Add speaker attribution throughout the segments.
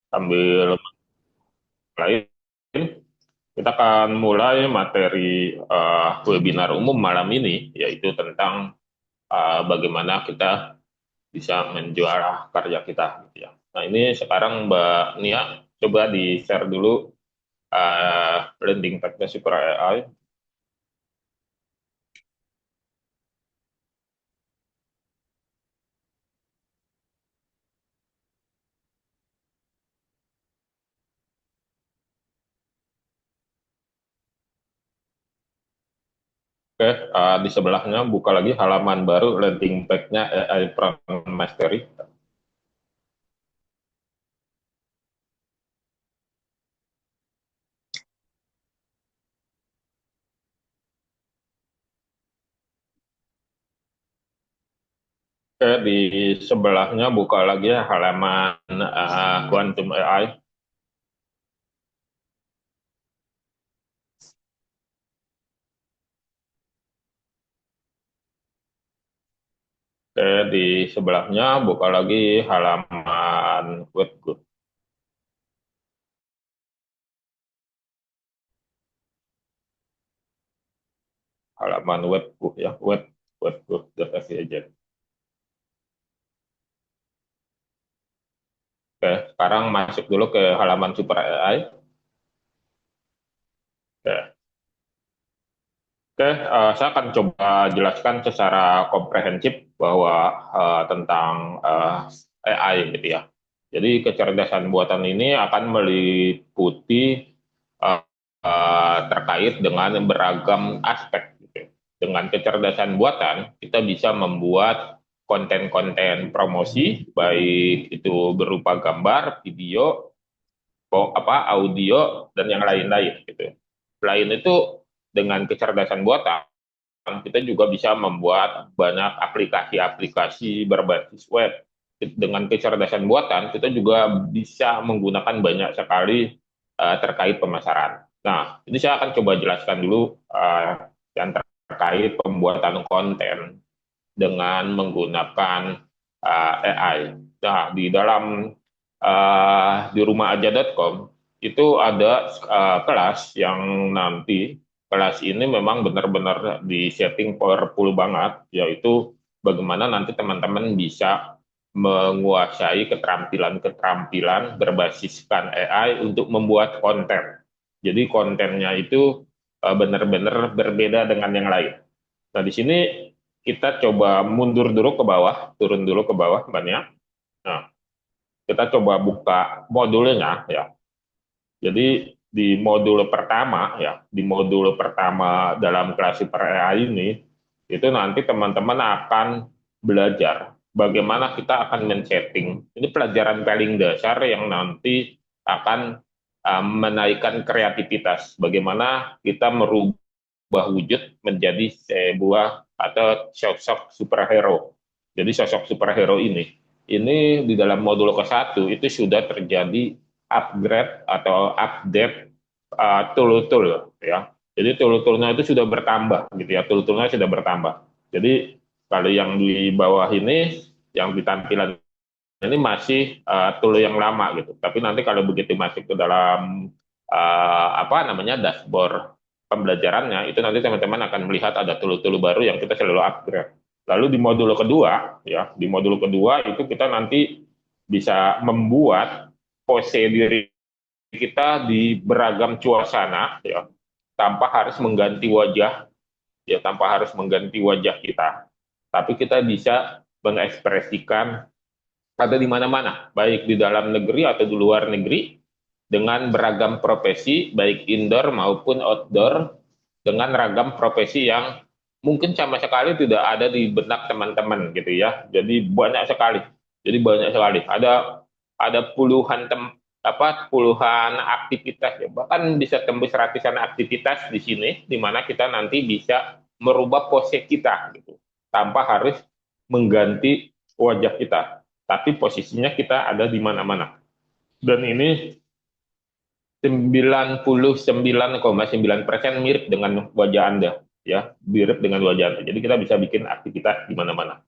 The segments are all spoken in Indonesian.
Speaker 1: Sambil lain, kita akan mulai materi webinar umum malam ini, yaitu tentang bagaimana kita bisa menjual karya kita, gitu ya. Nah, ini sekarang Mbak Nia, coba di-share dulu landing page-nya Super AI. Oke, di sebelahnya buka lagi halaman baru landing page-nya AI Prompt Mastery. Oke, di sebelahnya buka lagi halaman Quantum AI. Oke, di sebelahnya buka lagi halaman webgood. Halaman webgood ya, webgood.fyj. Oke, sekarang masuk dulu ke halaman Super AI. Oke, oke, saya akan coba jelaskan secara komprehensif bahwa tentang AI gitu ya. Jadi kecerdasan buatan ini akan meliputi eh, terkait dengan beragam aspek gitu. Dengan kecerdasan buatan, kita bisa membuat konten-konten promosi, baik itu berupa gambar, video, audio, dan yang lain-lain gitu. Selain itu, dengan kecerdasan buatan, kita juga bisa membuat banyak aplikasi-aplikasi berbasis web. Dengan kecerdasan buatan, kita juga bisa menggunakan banyak sekali terkait pemasaran. Nah, ini saya akan coba jelaskan dulu yang terkait pembuatan konten dengan menggunakan AI. Nah, di dalam di rumahaja.com itu ada kelas yang nanti kelas ini memang benar-benar di setting powerful banget, yaitu bagaimana nanti teman-teman bisa menguasai keterampilan-keterampilan berbasiskan AI untuk membuat konten. Jadi kontennya itu benar-benar berbeda dengan yang lain. Nah, di sini kita coba mundur dulu ke bawah, turun dulu ke bawah, Mbak Nia. Nah, kita coba buka modulnya ya. Jadi di modul pertama ya, di modul pertama dalam kelas Super AI ini, itu nanti teman-teman akan belajar bagaimana kita akan men-setting. Ini pelajaran paling dasar yang nanti akan menaikkan kreativitas. Bagaimana kita merubah wujud menjadi sebuah atau sosok superhero. Jadi sosok superhero ini di dalam modul ke-1 itu sudah terjadi upgrade atau update tool-tool ya. Jadi tool-toolnya itu sudah bertambah gitu ya, tool-toolnya sudah bertambah. Jadi kalau yang di bawah ini, yang di tampilan ini masih tool yang lama gitu. Tapi nanti kalau begitu masuk ke dalam apa namanya dashboard pembelajarannya, itu nanti teman-teman akan melihat ada tool-tool baru yang kita selalu upgrade. Lalu di modul kedua, ya, di modul kedua itu kita nanti bisa membuat pose diri kita di beragam suasana, ya, tanpa harus mengganti wajah, ya, tanpa harus mengganti wajah kita. Tapi kita bisa mengekspresikan ada di mana-mana, baik di dalam negeri atau di luar negeri, dengan beragam profesi, baik indoor maupun outdoor, dengan ragam profesi yang mungkin sama sekali tidak ada di benak teman-teman gitu ya. Jadi banyak sekali. Jadi banyak sekali. Ada puluhan aktivitas ya. Bahkan bisa tembus ratusan aktivitas di sini di mana kita nanti bisa merubah pose kita gitu tanpa harus mengganti wajah kita. Tapi posisinya kita ada di mana-mana. Dan ini 99,9% mirip dengan wajah Anda, ya, mirip dengan wajah Anda. Jadi kita bisa bikin aktivitas di mana-mana.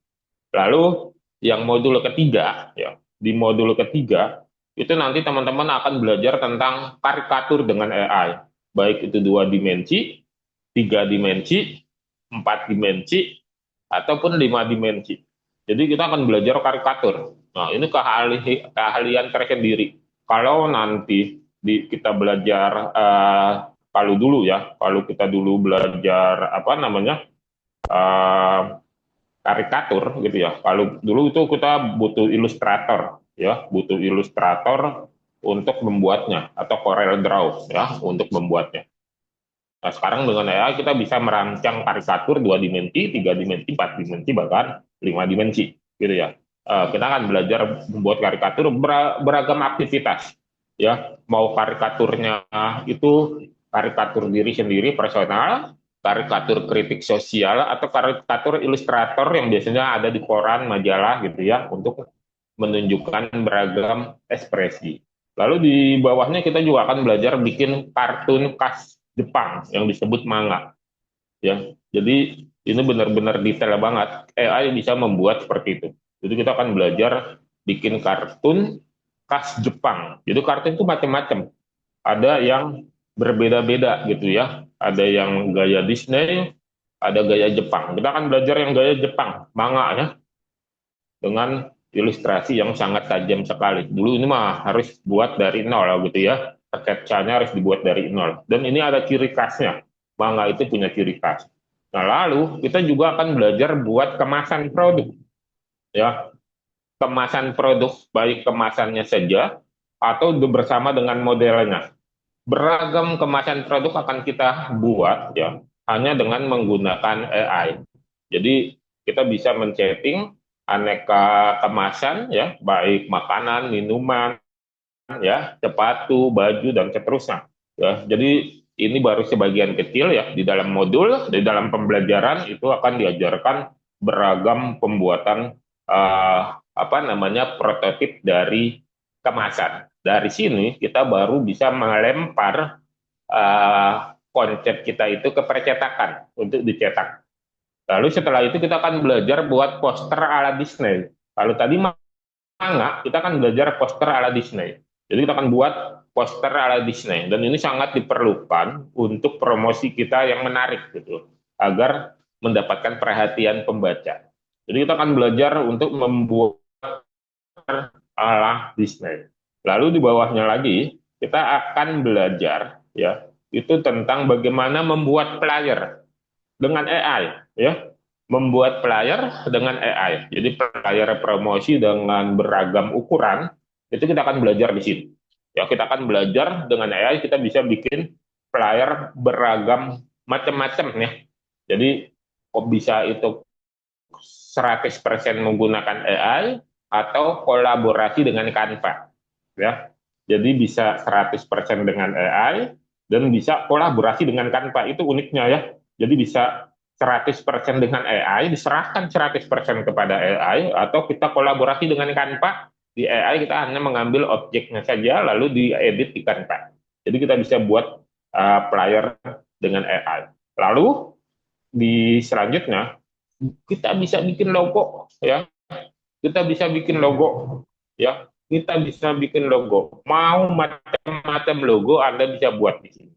Speaker 1: Lalu yang modul ketiga, ya, di modul ketiga itu nanti teman-teman akan belajar tentang karikatur dengan AI, baik itu 2 dimensi, 3 dimensi, 4 dimensi, ataupun 5 dimensi. Jadi kita akan belajar karikatur. Nah, ini keahlian tersendiri. Kalau nanti kita belajar, kalau dulu ya, kalau kita dulu belajar apa namanya, eh, karikatur gitu ya. Kalau dulu itu kita butuh ilustrator ya, butuh ilustrator untuk membuatnya atau Corel Draw ya untuk membuatnya. Nah, sekarang dengan AI kita bisa merancang karikatur 2 dimensi, 3 dimensi, 4 dimensi, bahkan 5 dimensi, gitu ya. Kita akan belajar membuat karikatur beragam aktivitas, ya. Mau karikaturnya itu karikatur diri sendiri personal, karikatur kritik sosial, atau karikatur ilustrator yang biasanya ada di koran, majalah, gitu ya, untuk menunjukkan beragam ekspresi. Lalu di bawahnya kita juga akan belajar bikin kartun khas Jepang yang disebut manga ya. Jadi ini benar-benar detail banget. AI bisa membuat seperti itu. Jadi kita akan belajar bikin kartun khas Jepang. Jadi kartun itu macam-macam. Ada yang berbeda-beda gitu ya. Ada yang gaya Disney, ada gaya Jepang. Kita akan belajar yang gaya Jepang, manga ya, dengan ilustrasi yang sangat tajam sekali. Dulu ini mah harus buat dari nol gitu ya. Sketsanya harus dibuat dari nol. Dan ini ada ciri khasnya. Manga itu punya ciri khas. Nah, lalu kita juga akan belajar buat kemasan produk. Ya, kemasan produk, baik kemasannya saja atau bersama dengan modelnya. Beragam kemasan produk akan kita buat ya hanya dengan menggunakan AI. Jadi kita bisa men-setting aneka kemasan ya, baik makanan, minuman, ya, sepatu, baju dan seterusnya. Ya, jadi ini baru sebagian kecil ya di dalam modul, di dalam pembelajaran itu akan diajarkan beragam pembuatan, apa namanya, prototip dari kemasan. Dari sini kita baru bisa melempar konsep kita itu ke percetakan untuk dicetak. Lalu setelah itu kita akan belajar buat poster ala Disney. Kalau tadi manga, kita akan belajar poster ala Disney. Jadi kita akan buat poster ala Disney. Dan ini sangat diperlukan untuk promosi kita yang menarik gitu. Agar mendapatkan perhatian pembaca. Jadi kita akan belajar untuk membuat ala Disney. Lalu di bawahnya lagi, kita akan belajar ya itu tentang bagaimana membuat flyer dengan AI ya, membuat flyer dengan AI. Jadi flyer promosi dengan beragam ukuran itu kita akan belajar di sini. Ya, kita akan belajar dengan AI kita bisa bikin flyer beragam macam-macam ya. Jadi kok bisa itu 100% menggunakan AI atau kolaborasi dengan Canva ya. Jadi bisa 100% dengan AI dan bisa kolaborasi dengan Canva. Itu uniknya ya. Jadi bisa 100% dengan AI, diserahkan 100% kepada AI, atau kita kolaborasi dengan Canva. Di AI kita hanya mengambil objeknya saja, lalu diedit di Canva. Jadi kita bisa buat flyer dengan AI. Lalu di selanjutnya, kita bisa bikin logo ya. Kita bisa bikin logo ya. Kita bisa bikin logo. Mau macam-macam logo Anda bisa buat di sini.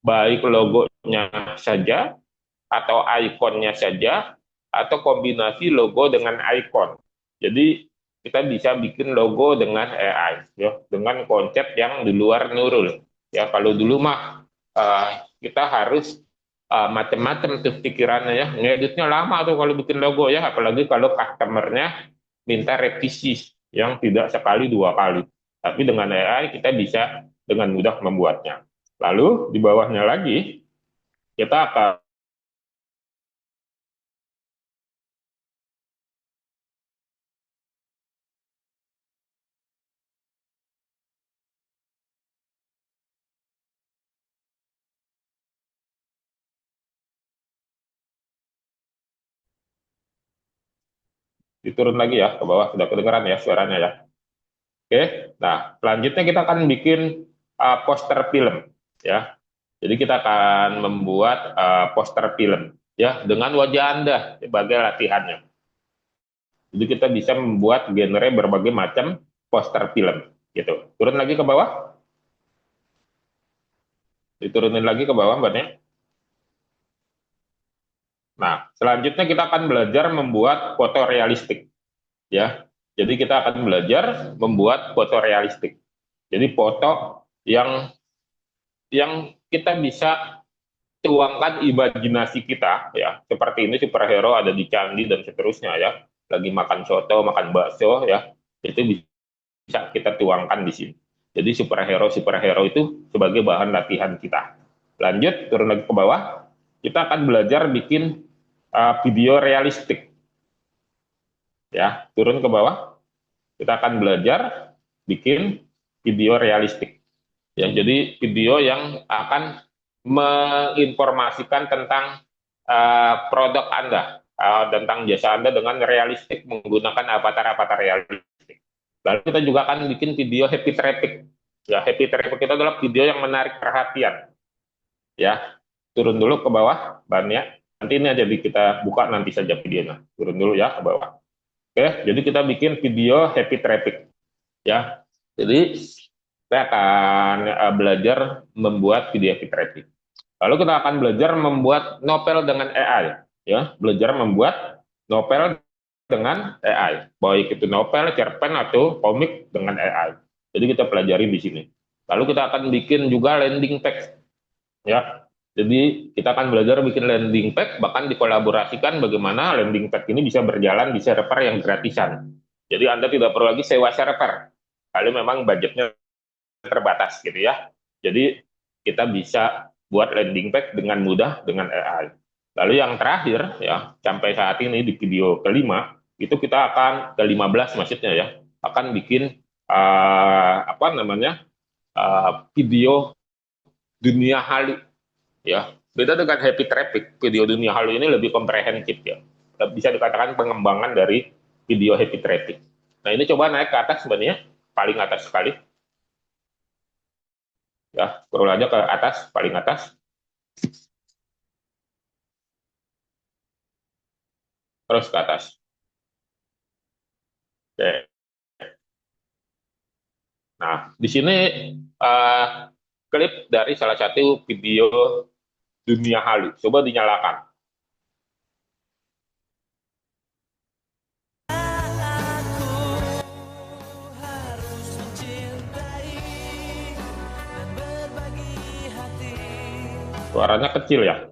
Speaker 1: Baik logonya saja, atau ikonnya saja, atau kombinasi logo dengan ikon. Jadi kita bisa bikin logo dengan AI, ya, dengan konsep yang di luar Nurul. Ya, kalau dulu mah kita harus macam-macam tuh pikirannya ya, ngeditnya lama tuh kalau bikin logo ya, apalagi kalau customernya minta revisi yang tidak sekali dua kali. Tapi dengan AI kita bisa dengan mudah membuatnya. Lalu di bawahnya lagi kita akan diturun lagi ya ke bawah, sudah kedengeran ya suaranya ya. Oke, nah selanjutnya kita akan bikin poster film ya. Jadi kita akan membuat poster film ya dengan wajah Anda sebagai latihannya. Jadi kita bisa membuat genre berbagai macam poster film. gitu. Turun lagi ke bawah, diturunin lagi ke bawah bannya. Nah, selanjutnya kita akan belajar membuat foto realistik, ya. Jadi kita akan belajar membuat foto realistik. Jadi foto yang kita bisa tuangkan imajinasi kita, ya. Seperti ini superhero ada di candi dan seterusnya, ya. Lagi makan soto, makan bakso, ya. Itu bisa kita tuangkan di sini. Jadi superhero itu sebagai bahan latihan kita. Lanjut, turun lagi ke bawah. Kita akan belajar bikin video realistik. Ya, turun ke bawah. Kita akan belajar bikin video realistik. Ya, jadi video yang akan menginformasikan tentang produk Anda, tentang jasa Anda dengan realistik menggunakan avatar-avatar realistik. Lalu kita juga akan bikin video happy traffic. Ya, happy traffic itu adalah video yang menarik perhatian. Ya, turun dulu ke bawah bannya. Nanti ini aja kita buka nanti saja videonya. Turun dulu ya ke bawah. Oke, jadi kita bikin video happy traffic. Ya, jadi saya akan belajar membuat video happy traffic. Lalu kita akan belajar membuat novel dengan AI. Ya, belajar membuat novel dengan AI, baik itu novel, cerpen atau komik dengan AI. Jadi kita pelajari di sini. Lalu kita akan bikin juga landing page, ya. Jadi kita akan belajar bikin landing page, bahkan dikolaborasikan bagaimana landing page ini bisa berjalan di server yang gratisan. Jadi Anda tidak perlu lagi sewa server, kalau memang budgetnya terbatas gitu ya. Jadi kita bisa buat landing page dengan mudah dengan AI. Lalu yang terakhir ya, sampai saat ini di video kelima itu kita akan ke-15 maksudnya ya, akan bikin apa namanya video dunia halu ya. Beda dengan happy traffic, video dunia halu ini lebih komprehensif ya. Bisa dikatakan pengembangan dari video happy traffic. Nah ini coba naik ke atas sebenarnya, paling atas sekali. Ya, scroll aja ke atas, paling atas. Terus ke atas. Oke. Nah, di sini klip dari salah satu video dunia halu. Coba dinyalakan. Suaranya kecil ya.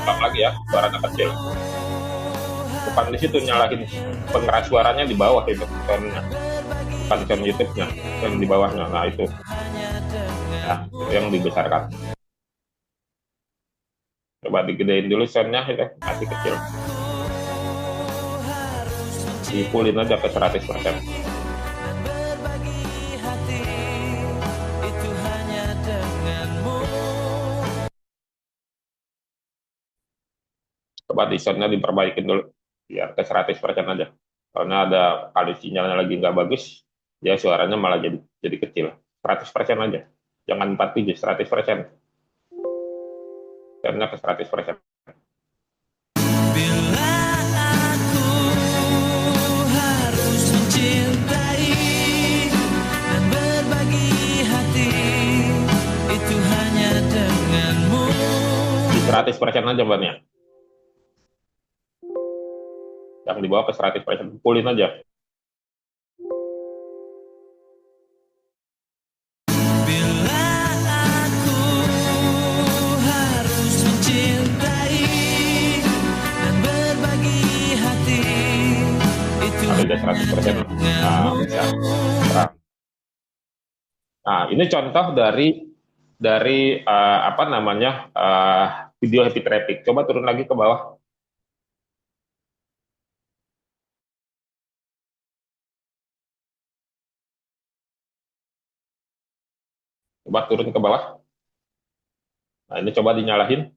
Speaker 1: Ulang lagi ya, suaranya kecil. Bukan di situ nyalahin pengeras suaranya di bawah itu soundnya. Bukan sound YouTube-nya, sound di bawahnya. Nah itu, ya, itu yang dibesarkan. Coba digedein dulu soundnya, itu masih kecil. Dipulin aja ke 100%. Coba di soundnya diperbaikin dulu biar ke 100% aja, karena ada kali sinyalnya lagi nggak bagus ya, suaranya malah jadi kecil. 100% aja, jangan 47, 100%, karena ke 100%. Di 100% aja bannya, yang dibawa ke 100%, pulin aja. Udah 100%. Nah, bisa. Nah, ini contoh dari apa namanya video happy traffic. Coba turun lagi ke bawah. Coba turun ke bawah. Nah, ini coba dinyalahin.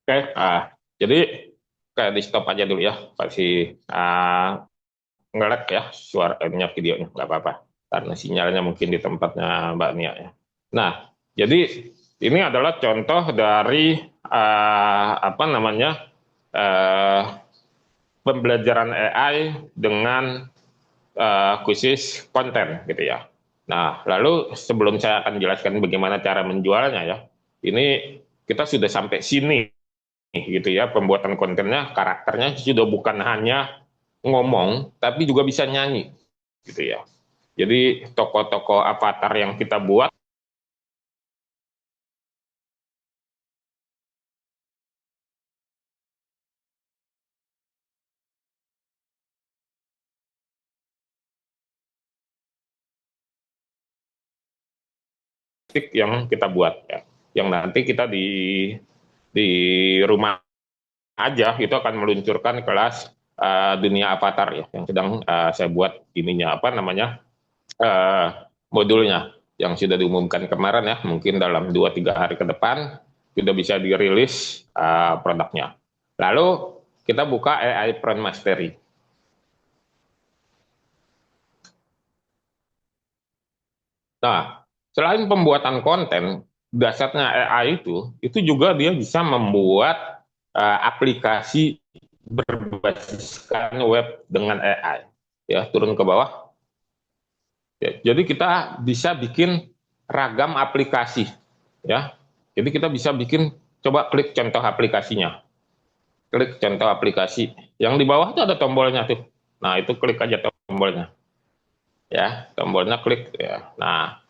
Speaker 1: Oke, jadi kayak di stop aja dulu ya, pasti nge-lag ya suaranya, videonya nggak apa-apa karena sinyalnya mungkin di tempatnya Mbak Nia ya. Nah, jadi ini adalah contoh dari apa namanya eh, pembelajaran AI dengan khusus konten gitu ya. Nah, lalu sebelum saya akan jelaskan bagaimana cara menjualnya ya, ini kita sudah sampai sini gitu ya, pembuatan kontennya, karakternya sudah bukan hanya ngomong tapi juga bisa nyanyi gitu ya. Jadi tokoh-tokoh avatar yang kita buat yang kita buat ya, yang nanti kita di rumah aja itu akan meluncurkan kelas dunia avatar ya, yang sedang saya buat ininya apa namanya uh, modulnya yang sudah diumumkan kemarin ya, mungkin dalam 2-3 hari ke depan sudah bisa dirilis produknya. Lalu kita buka AI Prompt Mastery. Nah, selain pembuatan konten, dasarnya AI itu juga dia bisa membuat aplikasi berbasiskan web dengan AI. Ya, turun ke bawah. Ya, jadi kita bisa bikin ragam aplikasi, ya. Jadi kita bisa bikin, coba klik contoh aplikasinya. Klik contoh aplikasi. Yang di bawah itu ada tombolnya tuh. Nah, itu klik aja tombolnya. Ya, tombolnya klik ya. Nah,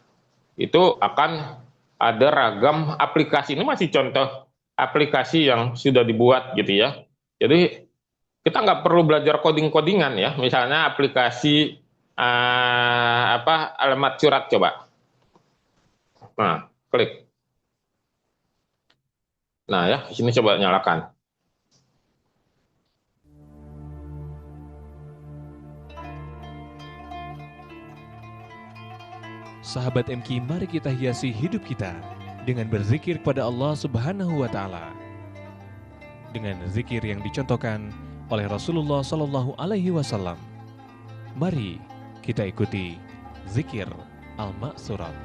Speaker 1: itu akan ada ragam aplikasi. Ini masih contoh aplikasi yang sudah dibuat gitu ya. Jadi kita nggak perlu belajar coding-codingan ya. Misalnya aplikasi apa alamat surat coba. Nah, klik. Nah ya, di sini coba nyalakan.
Speaker 2: Sahabat MQ, mari kita hiasi hidup kita dengan berzikir kepada Allah Subhanahu wa taala. Dengan zikir yang dicontohkan oleh Rasulullah Shallallahu alaihi wasallam. Mari kita ikuti zikir Al-Ma'surat.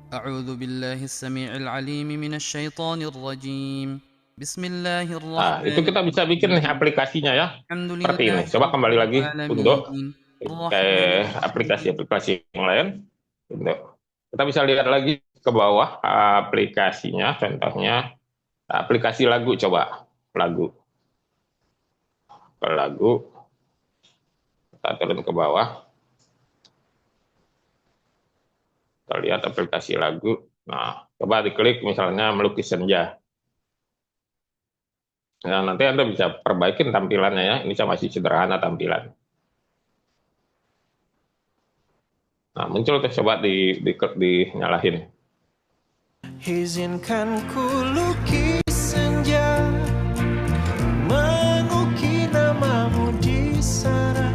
Speaker 3: أعوذ بالله السميع العليم من الشيطان الرجيم بسم الله
Speaker 1: Nah, itu
Speaker 3: الرحمن
Speaker 1: kita bisa bikin nih
Speaker 3: الرحيم
Speaker 1: aplikasinya ya.
Speaker 3: الحمد
Speaker 1: Seperti ini.
Speaker 3: لله
Speaker 1: Coba
Speaker 3: رب
Speaker 1: kembali lagi untuk
Speaker 3: العالمين
Speaker 1: ke
Speaker 3: الرحمن الرحيم
Speaker 1: aplikasi-aplikasi yang lain. Kita bisa lihat lagi ke bawah aplikasinya, contohnya aplikasi lagu, coba lagu. Ke lagu, kita turun ke bawah, kita lihat aplikasi lagu. Nah, coba diklik misalnya melukis senja. Nah, nanti Anda bisa perbaikin tampilannya ya. Ini masih sederhana tampilan. Nah, muncul tuh, coba dinyalahin.
Speaker 4: Izinkan ku lukis senja, mengukir namamu di sana,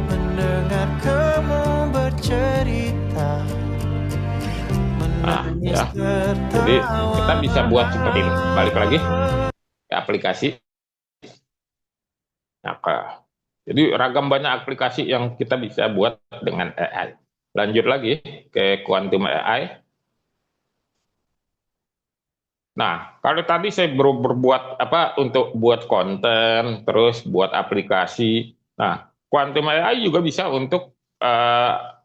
Speaker 4: mendengar kamu bercerita,
Speaker 1: Nah,
Speaker 4: menangis
Speaker 1: ya. Jadi kita bisa buat seperti ini. Balik lagi ke aplikasi. Nah, jadi ragam banyak aplikasi yang kita bisa buat dengan AI. Lanjut lagi ke Quantum AI. Nah, kalau tadi saya berbuat apa untuk buat konten, terus buat aplikasi. Nah, Quantum AI juga bisa untuk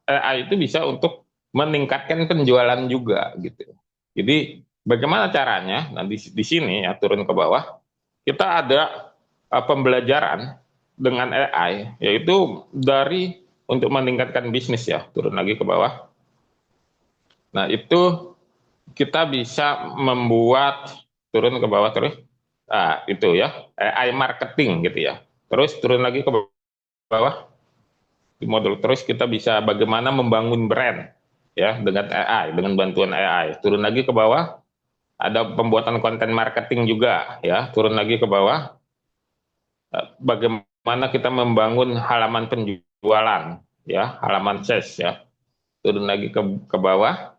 Speaker 1: AI itu bisa untuk meningkatkan penjualan juga gitu. Jadi bagaimana caranya? Nah, di sini ya turun ke bawah, kita ada pembelajaran dengan AI, yaitu dari untuk meningkatkan bisnis ya. Turun lagi ke bawah. Nah, itu kita bisa membuat, turun ke bawah terus, itu ya, AI marketing gitu ya. Terus turun lagi ke bawah di modul, terus kita bisa bagaimana membangun brand ya dengan AI, dengan bantuan AI. Turun lagi ke bawah, ada pembuatan konten marketing juga ya. Turun lagi ke bawah, bagaimana kita membangun halaman penjualan ya, halaman sales ya. turun lagi ke bawah.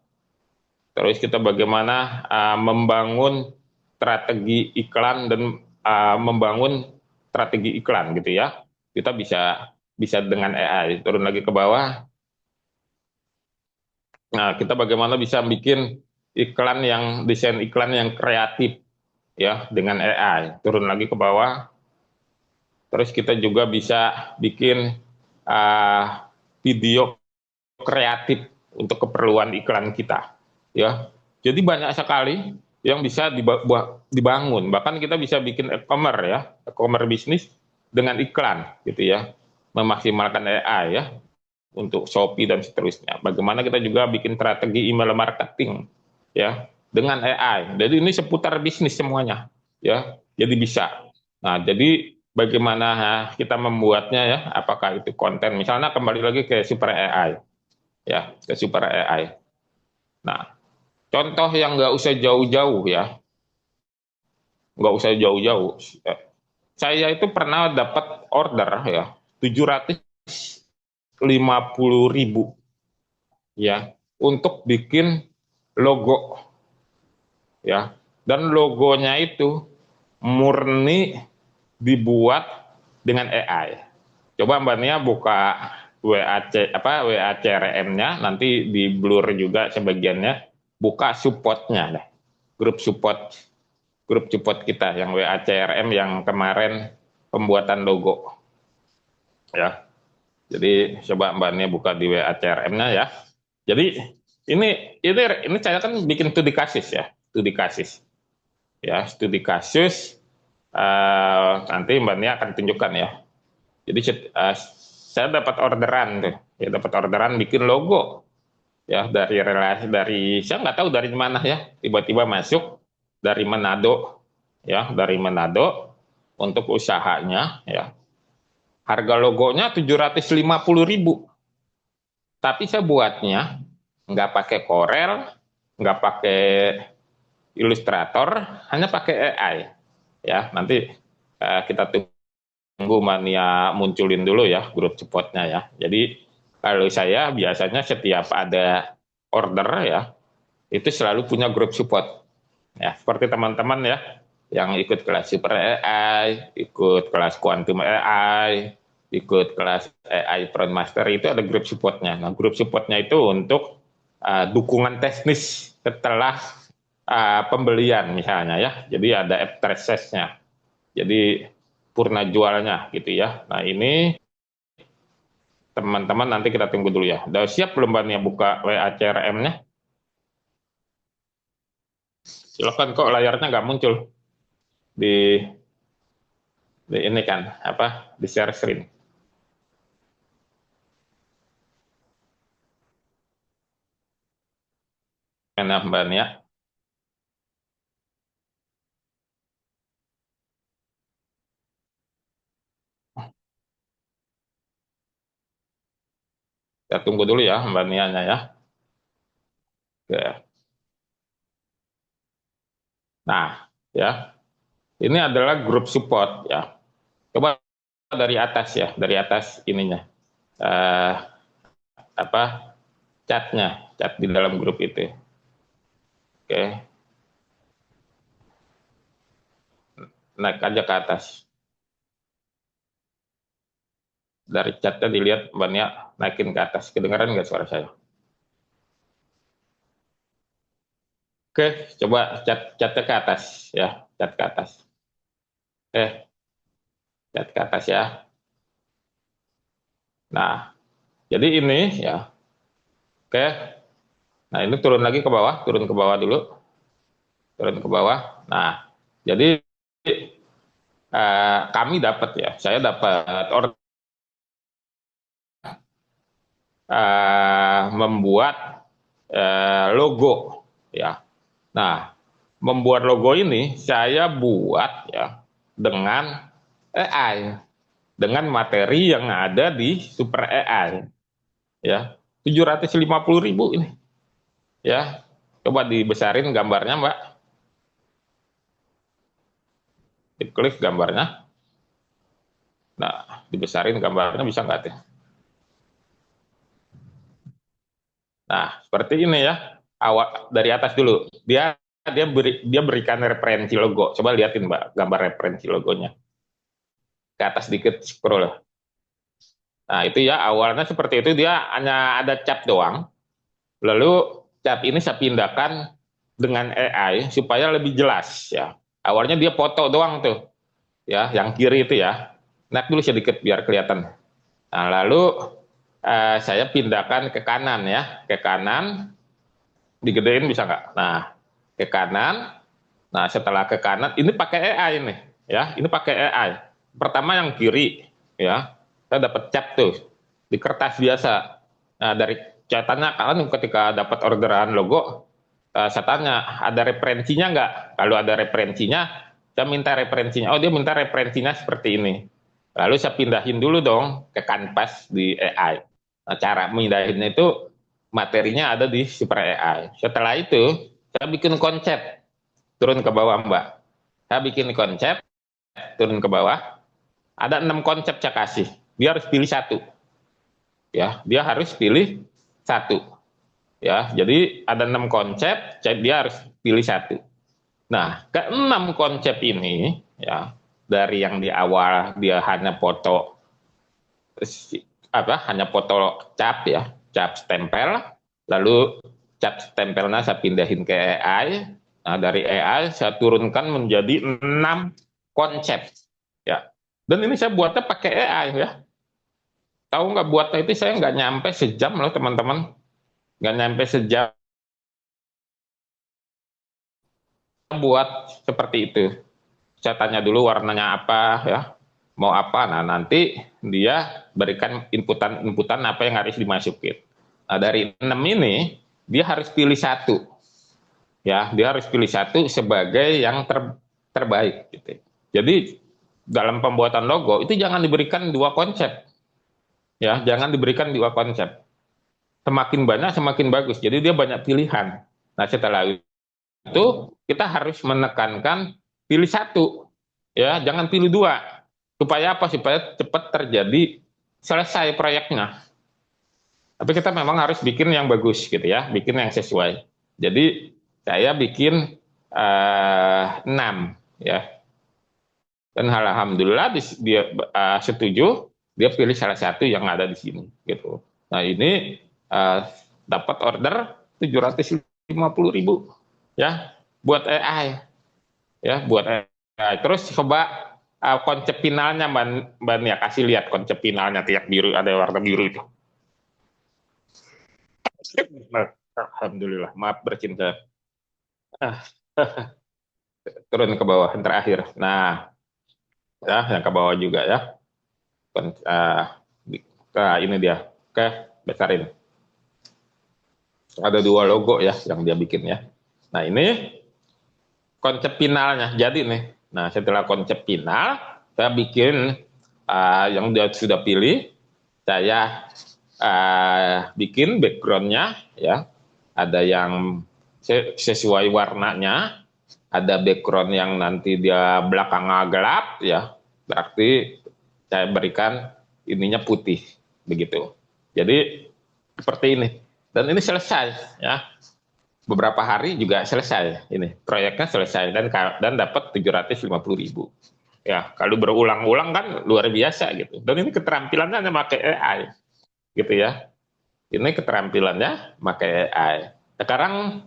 Speaker 1: Terus kita bagaimana membangun strategi iklan dan membangun strategi iklan gitu ya. Kita bisa bisa dengan AI. Turun lagi ke bawah. Nah, kita bagaimana bisa bikin iklan yang desain iklan yang kreatif ya dengan AI. Turun lagi ke bawah. Terus kita juga bisa bikin uh, video kreatif untuk keperluan iklan kita ya. Jadi banyak sekali yang bisa dibangun. Bahkan kita bisa bikin e-commerce ya, e-commerce bisnis dengan iklan gitu ya. Memaksimalkan AI ya untuk Shopee dan seterusnya. Bagaimana kita juga bikin strategi email marketing ya dengan AI. Jadi ini seputar bisnis semuanya ya. Jadi bisa. Nah, jadi bagaimana kita membuatnya ya? Apakah itu konten? Misalnya kembali lagi ke Super AI ya, ke Super AI. Nah, contoh yang nggak usah jauh-jauh ya, nggak usah jauh-jauh. Saya itu pernah dapat order ya 750.000 ya untuk bikin logo ya, dan logonya itu murni dibuat dengan AI. Coba Mbak Nia buka WA CRM-nya, nanti di blur juga sebagiannya, buka supportnya deh, grup support kita yang WA CRM yang kemarin pembuatan logo ya. Jadi coba Mbak Nia buka di WA CRM-nya ya. Jadi ini saya kan bikin studi kasus ya, studi kasus. Nanti Mbak Nia akan tunjukkan ya. Jadi saya dapat orderan tuh, ya dapat orderan bikin logo ya dari relasi saya nggak tahu dari mana ya, tiba-tiba masuk dari Manado ya, dari Manado untuk usahanya ya. Harga logonya 750.000. Tapi saya buatnya nggak pakai Corel, nggak pakai Illustrator, hanya pakai AI ya. Nanti kita tunggu Mania munculin dulu ya grup supportnya ya. Jadi kalau saya biasanya setiap ada order ya, itu selalu punya grup support. Ya, seperti teman-teman ya, yang ikut kelas Super AI, ikut kelas Quantum AI, ikut kelas AI Front Master, itu ada grup supportnya. Nah, grup supportnya itu untuk dukungan teknis setelah pembelian misalnya ya. Jadi ada after sales-nya. Jadi purna jualnya gitu ya. Nah, ini teman-teman nanti kita tunggu dulu ya. Udah siap belum Mbak Nia buka WA CRM-nya? Silakan, kok layarnya nggak muncul di ini kan apa di share screen. Enak Mbak Nia. Kita tunggu dulu ya Mbak Nia-nya ya. Oke. Nah, ya. Ini adalah grup support ya. Coba dari atas ya, dari atas ininya. Eh, apa chatnya, chat di dalam grup itu. Oke. Naik aja ke atas. Dari chatnya dilihat Mbak Nia naikin ke atas. Kedengaran nggak suara saya? Oke, coba chatnya ke atas ya, chat ke atas. Chat ke atas ya. Nah, jadi ini ya. Oke. Nah, ini turun lagi ke bawah, turun ke bawah dulu. Turun ke bawah. Nah, jadi kami dapat ya, saya dapat order membuat logo ya. Nah, membuat logo ini saya buat ya dengan AI, dengan materi yang ada di Super AI ya. 750.000 ini ya. Coba dibesarin gambarnya Mbak, diklik gambarnya. Nah, dibesarin gambarnya bisa nggak tuh? Nah, seperti ini ya. Awal dari atas dulu. Dia berikan referensi logo. Coba liatin Mbak gambar referensi logonya. Ke atas dikit scroll. Nah, itu ya awalnya seperti itu, dia hanya ada cat doang. Lalu cat ini saya pindahkan dengan AI supaya lebih jelas ya. Awalnya dia foto doang tuh, ya, yang kiri itu ya. Naik dulu sedikit biar kelihatan. Nah, lalu saya pindahkan ke kanan ya, ke kanan, digedein bisa nggak? Nah, ke kanan. Nah, setelah ke kanan, ini pakai AI nih, ya, ini pakai AI. Pertama yang kiri, ya, saya dapat cat tuh di kertas biasa. Nah, dari catatannya kan ketika dapat orderan logo, saya tanya ada referensinya nggak? Kalau ada referensinya, saya minta referensinya. Oh, dia minta referensinya seperti ini. Lalu saya pindahin dulu dong ke kanvas di AI. Nah, cara mindahinnya itu materinya ada di Super AI. Setelah itu, saya bikin konsep turun ke bawah Mbak. Saya bikin konsep turun ke bawah. Ada 6 konsep saya kasih. Dia harus pilih satu. Ya, dia harus pilih satu. Ya, jadi ada 6 konsep, dia harus pilih satu. Nah, keenam konsep ini ya dari yang di awal dia hanya foto hanya foto cap ya, cap stempel, lalu cap stempelnya saya pindahin ke AI. Nah, dari AI saya turunkan menjadi 6 konsep ya. Dan ini saya buatnya pakai AI ya. Tahu nggak buatnya itu saya nggak nyampe sejam loh teman-teman, nggak nyampe sejam buat seperti itu. Saya tanya dulu warnanya apa ya, mau apa. Nah, nanti dia berikan inputan apa yang harus dimasukin. Nah, dari 6 ini dia harus pilih satu. Ya, dia harus pilih satu sebagai yang terbaik gitu. Jadi dalam pembuatan logo itu jangan diberikan dua konsep. Ya, jangan diberikan dua konsep. Semakin banyak semakin bagus. Jadi dia banyak pilihan. Nah, setelah itu kita harus menekankan pilih satu. Ya, jangan pilih dua. Supaya apa? Supaya cepat terjadi selesai proyeknya. Tapi kita memang harus bikin yang bagus gitu ya, bikin yang sesuai. Jadi saya bikin 6 ya. Dan alhamdulillah dia setuju, dia pilih salah satu yang ada di sini gitu. Nah, ini dapat order 750.000 ya buat AI ya, buat AI. Terus coba konsep finalnya Mbak Nia, kasih lihat konsep finalnya tiap biru, ada warna biru itu. Nah, alhamdulillah, maaf bercinta. Ah, turun ke bawah yang terakhir. Nah, ya yang ke bawah juga ya. Nah, ini dia. Oke, besarin. Ada 2 logo ya yang dia bikin ya. Nah, ini konsep finalnya. Jadi nih, nah setelah konsep final, saya bikin yang dia sudah pilih. Saya bikin backgroundnya ya. Ada yang sesuai warnanya, ada background yang nanti dia belakangnya gelap ya, berarti saya berikan ininya putih begitu. Jadi seperti ini, dan ini selesai ya, beberapa hari juga selesai, ini proyeknya selesai dan dapat 750.000 ya. Kalau berulang-ulang kan luar biasa gitu. Dan ini keterampilannya hanya pakai AI gitu ya, ini keterampilannya pakai AI. Sekarang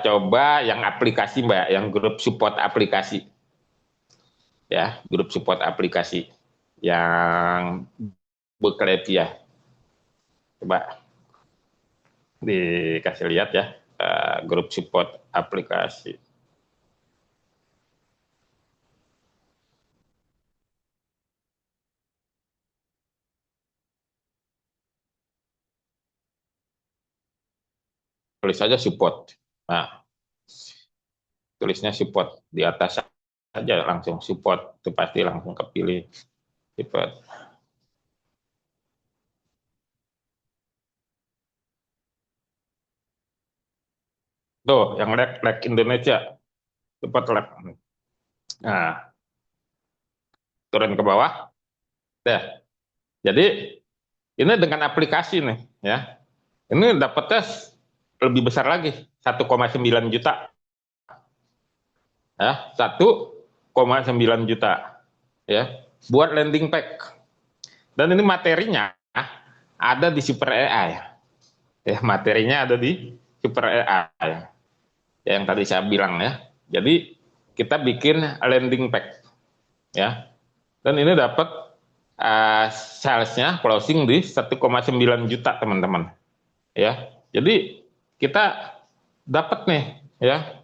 Speaker 1: coba yang aplikasi Mbak, yang grup support aplikasi. Ya, grup support aplikasi yang Buklevia. Coba dikasih lihat ya, grup support aplikasi. Tulis saja support. Nah, tulisnya support di atas saja langsung support, itu pasti langsung kepilih support. Tuh, yang lag Indonesia, support lag. Nah, turun ke bawah. Deh. Jadi ini dengan aplikasi nih ya. Ini dapatnya lebih besar lagi, 1,9 juta. Ya, 1,9 juta. Ya, buat landing pack. Dan ini materinya ada di Super AI. Ya, materinya ada di Super AI. Ya, yang tadi saya bilang ya. Jadi kita bikin landing pack. Ya. Dan ini dapat salesnya closing di 1,9 juta, teman-teman. Ya. Jadi kita dapat nih, ya.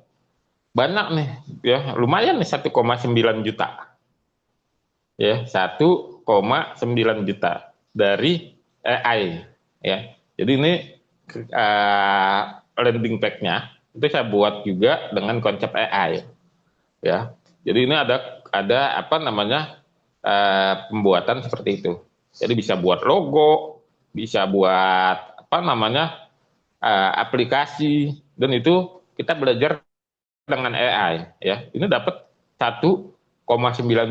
Speaker 1: Banyak nih, ya. Lumayan nih 1,9 juta. Ya, 1,9 juta dari AI, ya. Jadi ini landing pack-nya itu saya buat juga dengan konsep AI, ya. Jadi ini ada apa namanya pembuatan seperti itu. Jadi bisa buat logo, bisa buat apa namanya aplikasi, dan itu kita belajar dengan AI, ya. Ini dapat 1,9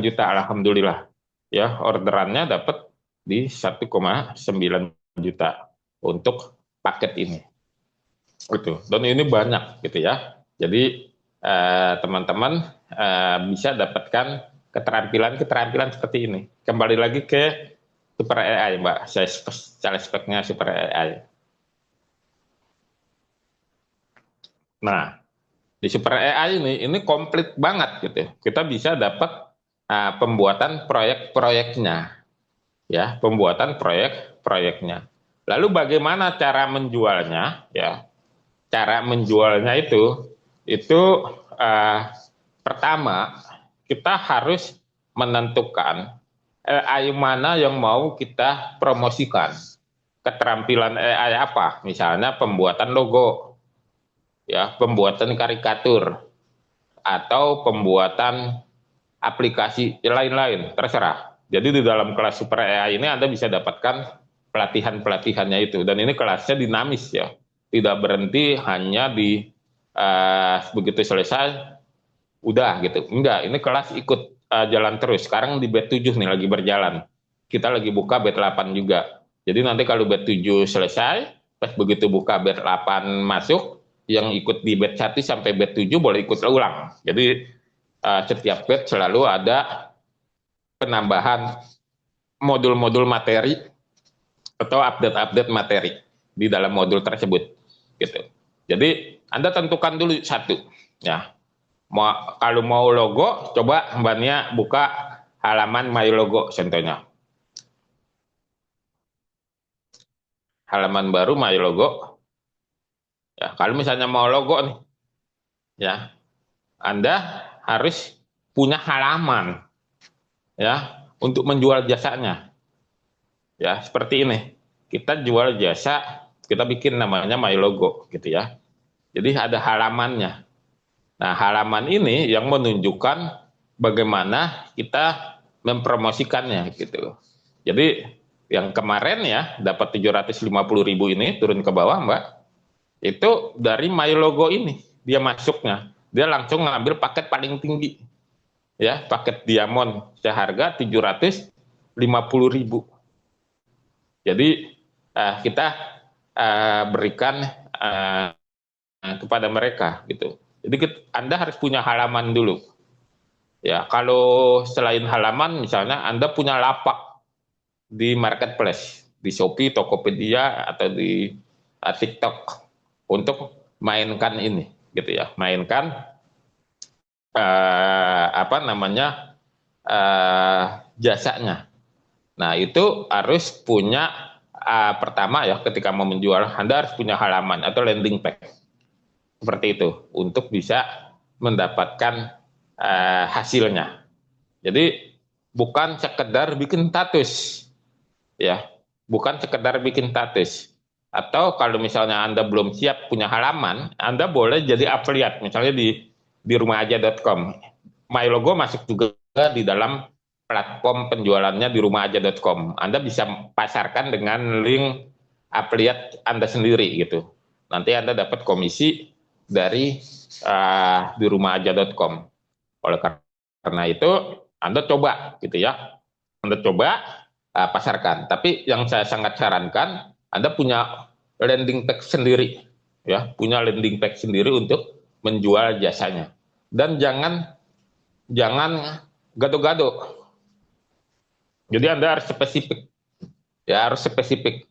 Speaker 1: juta, alhamdulillah. Ya, orderannya dapat di 1,9 juta untuk paket ini. Gitu. Dan ini banyak gitu ya. Jadi teman-teman bisa dapatkan keterampilan-keterampilan seperti ini. Kembali lagi ke Super AI, Mbak. Saya speknya Super AI. Nah, di Super AI ini komplit banget gitu. Kita bisa dapat pembuatan proyek-proyeknya, ya, pembuatan proyek-proyeknya. Lalu bagaimana cara menjualnya? Ya, cara menjualnya itu pertama kita harus menentukan AI mana yang mau kita promosikan. Keterampilan AI apa? Misalnya pembuatan logo, ya, pembuatan karikatur, atau pembuatan aplikasi lain-lain, terserah. Jadi di dalam kelas Super AI ini Anda bisa dapatkan pelatihan-pelatihannya itu. Dan ini kelasnya dinamis ya, tidak berhenti hanya di begitu selesai udah gitu. Enggak, ini kelas ikut jalan terus. Sekarang di batch 7 nih lagi berjalan. Kita lagi buka batch 8 juga. Jadi nanti kalau batch 7 selesai, pas begitu buka batch 8 masuk, yang ikut di batch 1 sampai batch 7 boleh ikut ulang. Jadi setiap batch selalu ada penambahan modul-modul materi atau update-update materi di dalam modul tersebut gitu. Jadi Anda tentukan dulu satu, ya. Kalau mau logo, coba Mbak Nia buka halaman My Logo contohnya. Halaman baru My Logo. Ya, kalau misalnya mau logo nih, ya, Anda harus punya halaman, ya, untuk menjual jasanya. Ya, seperti ini. Kita jual jasa, kita bikin namanya My Logo gitu ya. Jadi ada halamannya. Nah, halaman ini yang menunjukkan bagaimana kita mempromosikannya gitu. Jadi yang kemarin ya dapat 750.000 ini turun ke bawah, Mbak. Itu dari My Logo ini dia masuknya. Dia langsung ngambil paket paling tinggi. Ya, paket diamond seharga 750.000. Jadi kita berikan kepada mereka gitu. Jadi Anda harus punya halaman dulu. Ya, kalau selain halaman misalnya Anda punya lapak di marketplace, di Shopee, Tokopedia atau di TikTok untuk mainkan ini gitu ya. Mainkan apa namanya? Jasanya. Nah, itu harus punya pertama ya, ketika mau menjual Anda harus punya halaman atau landing page. Seperti itu untuk bisa mendapatkan hasilnya. Jadi bukan sekedar bikin status, ya, bukan sekedar bikin status. Atau kalau misalnya Anda belum siap punya halaman, Anda boleh jadi affiliate, misalnya di rumahaja.com. My Logo masuk juga di dalam platform penjualannya di rumahaja.com. Anda bisa pasarkan dengan link affiliate Anda sendiri gitu. Nanti Anda dapat komisi dari di rumahaja.com. Oleh karena itu Anda coba gitu ya. Anda coba pasarkan. Tapi yang saya sangat sarankan Anda punya landing page sendiri, ya, punya landing page sendiri untuk menjual jasanya. Dan jangan gado-gado. Jadi Anda harus spesifik, ya, harus spesifik.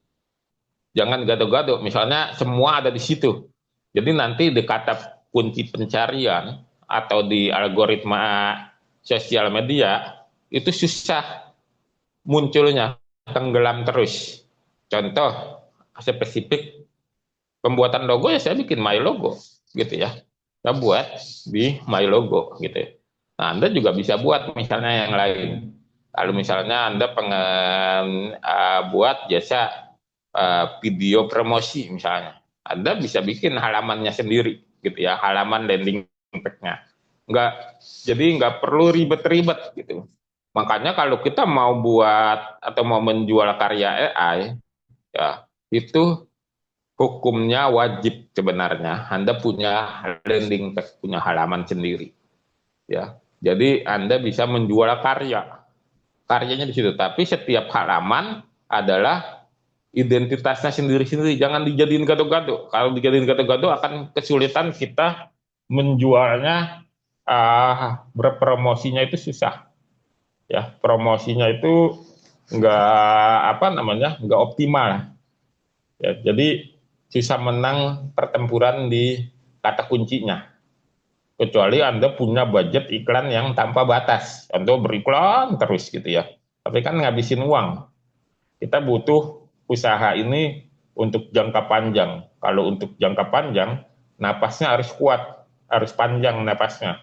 Speaker 1: Jangan gado-gado. Misalnya semua ada di situ. Jadi nanti di kata kunci pencarian atau di algoritma sosial media itu susah munculnya, tenggelam terus. Contoh spesifik pembuatan logo, ya saya bikin My Logo gitu ya. Saya buat di My Logo gitu ya. Nah, Anda juga bisa buat misalnya yang lain. Kalau misalnya Anda pengen buat jasa video promosi misalnya, Anda bisa bikin halamannya sendiri gitu ya, halaman landing page-nya. Jadi nggak perlu ribet-ribet gitu. Makanya kalau kita mau buat atau mau menjual karya AI, ya itu hukumnya wajib sebenarnya Anda punya landing page, punya halaman sendiri. Ya, jadi Anda bisa menjual karyanya di situ. Tapi setiap halaman adalah identitasnya sendiri-sendiri. Jangan dijadiin gado-gado. Kalau dijadiin gado-gado akan kesulitan kita menjualnya, berpromosinya itu susah. Ya, promosinya itu nggak optimal. Ya, jadi susah menang pertempuran di kata kuncinya. Kecuali Anda punya budget iklan yang tanpa batas. Anda beriklan terus gitu ya. Tapi kan ngabisin uang. Kita butuh usaha ini untuk jangka panjang. Kalau untuk jangka panjang, napasnya harus kuat, harus panjang napasnya.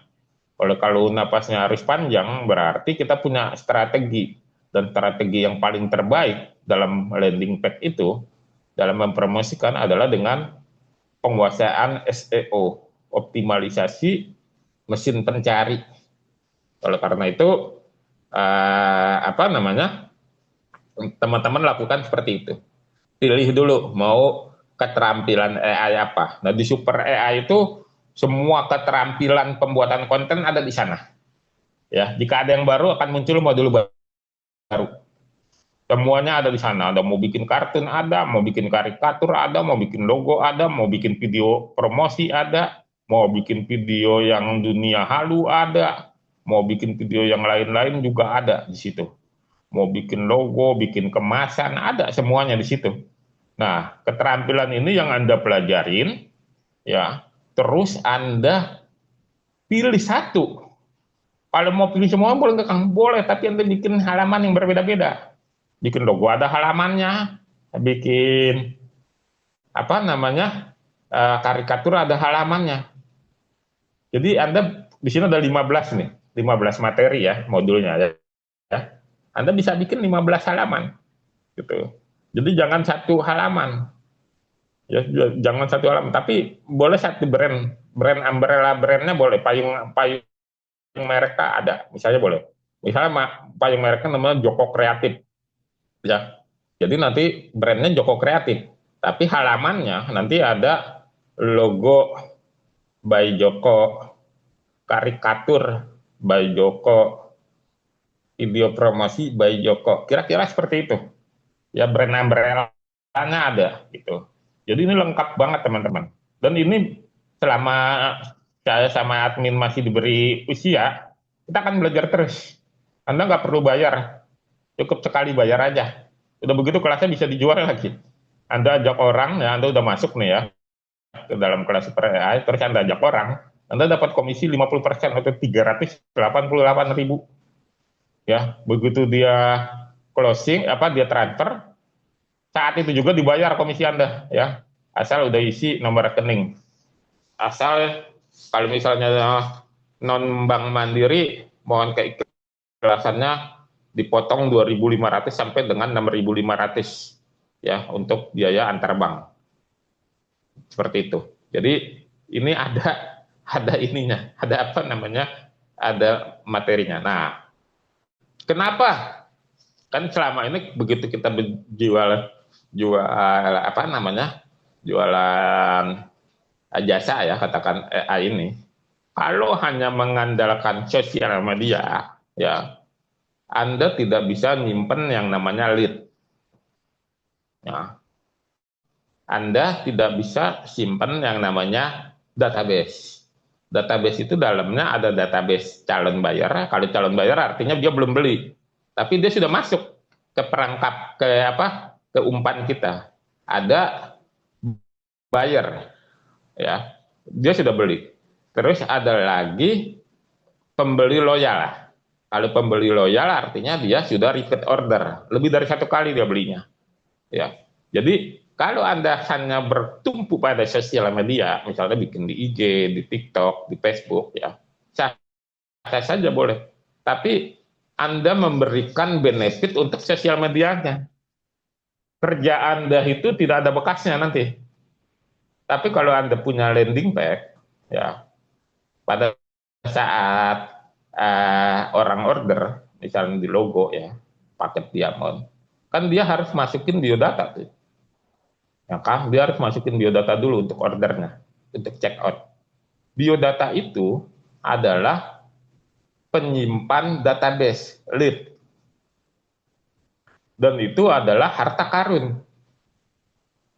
Speaker 1: Kalau napasnya harus panjang, berarti kita punya strategi. Dan strategi yang paling terbaik dalam landing page itu, dalam mempromosikan adalah dengan penguasaan SEO, optimalisasi mesin pencari. Oleh karena itu, teman-teman lakukan seperti itu. Pilih dulu mau keterampilan AI apa. Nah, di Super AI itu semua keterampilan pembuatan konten ada di sana. Ya, jika ada yang baru akan muncul modul baru. Semuanya ada di sana. Ada mau bikin kartun ada, mau bikin karikatur ada, mau bikin logo ada, mau bikin video promosi ada, mau bikin video yang dunia halu ada, mau bikin video yang lain-lain juga ada di situ. Mau bikin logo, bikin kemasan, ada semuanya di situ. Nah, keterampilan ini yang Anda pelajarin, ya, terus Anda pilih satu. Kalau mau pilih semua boleh nggak, Kang? Boleh, tapi Anda bikin halaman yang berbeda-beda. Bikin logo ada halamannya, bikin karikatur ada halamannya. Jadi Anda di sini ada 15 nih, 15 materi ya modulnya ya. Anda bisa bikin 15 halaman gitu. Jadi jangan satu halaman. Ya, jangan satu halaman, tapi boleh satu brand umbrella brandnya boleh, payung mereka ada, misalnya boleh. Misalnya payung mereknya namanya Joko Kreatif. Ya, jadi nanti brandnya Joko Kreatif, tapi halamannya nanti ada logo by Joko, karikatur by Joko, video promosi by Joko, kira-kira seperti itu. Ya, brand umbrella-nya ada gitu. Jadi ini lengkap banget teman-teman. Dan ini selama saya sama admin masih diberi usia, kita akan belajar terus. Anda nggak perlu bayar, cukup sekali bayar aja. Udah begitu kelasnya bisa dijual lagi. Anda ajak orang, ya Anda udah masuk nih ya ke dalam kelas Super AI, terus Anda ajak orang, Anda dapat komisi 50% atau 388.000. Ya, begitu dia closing, dia transfer, saat itu juga dibayar komisi Anda ya. Asal udah isi nomor rekening. Asal kalau misalnya non bank mandiri, mohon keikhlasannya dipotong 2.500 sampai dengan 6.500 ya untuk biaya antar bank. Seperti itu. Jadi ini ada ininya, ada materinya. Nah, kenapa? Kan selama ini begitu kita jualan jasa ya, katakan AI ini, kalau hanya mengandalkan sosial media ya, Anda tidak bisa nyimpen yang namanya lead. Ya. Anda tidak bisa simpan yang namanya database. Database itu dalamnya ada database calon bayar. Kalau calon bayar artinya dia belum beli, tapi dia sudah masuk ke perangkap ke umpan kita. Ada buyer, ya, dia sudah beli. Terus ada lagi pembeli loyal. Kalau pembeli loyal artinya dia sudah repeat order, lebih dari satu kali dia belinya. Ya, jadi kalau Anda hanya bertumpu pada sosial media, misalnya bikin di IG, di TikTok, di Facebook, ya, sah saja boleh. Tapi Anda memberikan benefit untuk sosial medianya. Kerja Anda itu tidak ada bekasnya nanti. Tapi kalau Anda punya landing page, ya, pada saat orang order, misalnya di logo, ya, paket diamond, kan dia harus masukin biodata tuh. Ya kan, dia harus masukin biodata dulu untuk ordernya, untuk check out. Biodata itu adalah penyimpan database lead, dan itu adalah harta karun,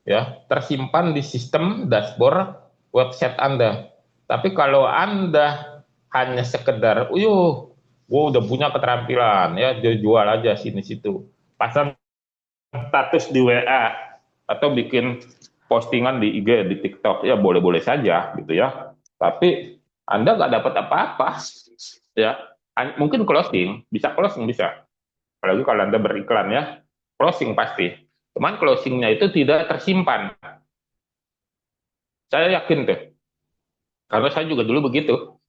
Speaker 1: ya, tersimpan di sistem dashboard website Anda. Tapi kalau Anda hanya sekedar, gue udah punya keterampilan, ya, jual aja sini situ, pasang status di WA atau bikin postingan di IG, di TikTok, ya boleh-boleh saja gitu ya. Tapi Anda nggak dapat apa-apa, ya. Mungkin closing, bisa. Apalagi kalau Anda beriklan, ya, closing pasti. Cuman closingnya itu tidak tersimpan. Saya yakin tuh, karena saya juga dulu begitu,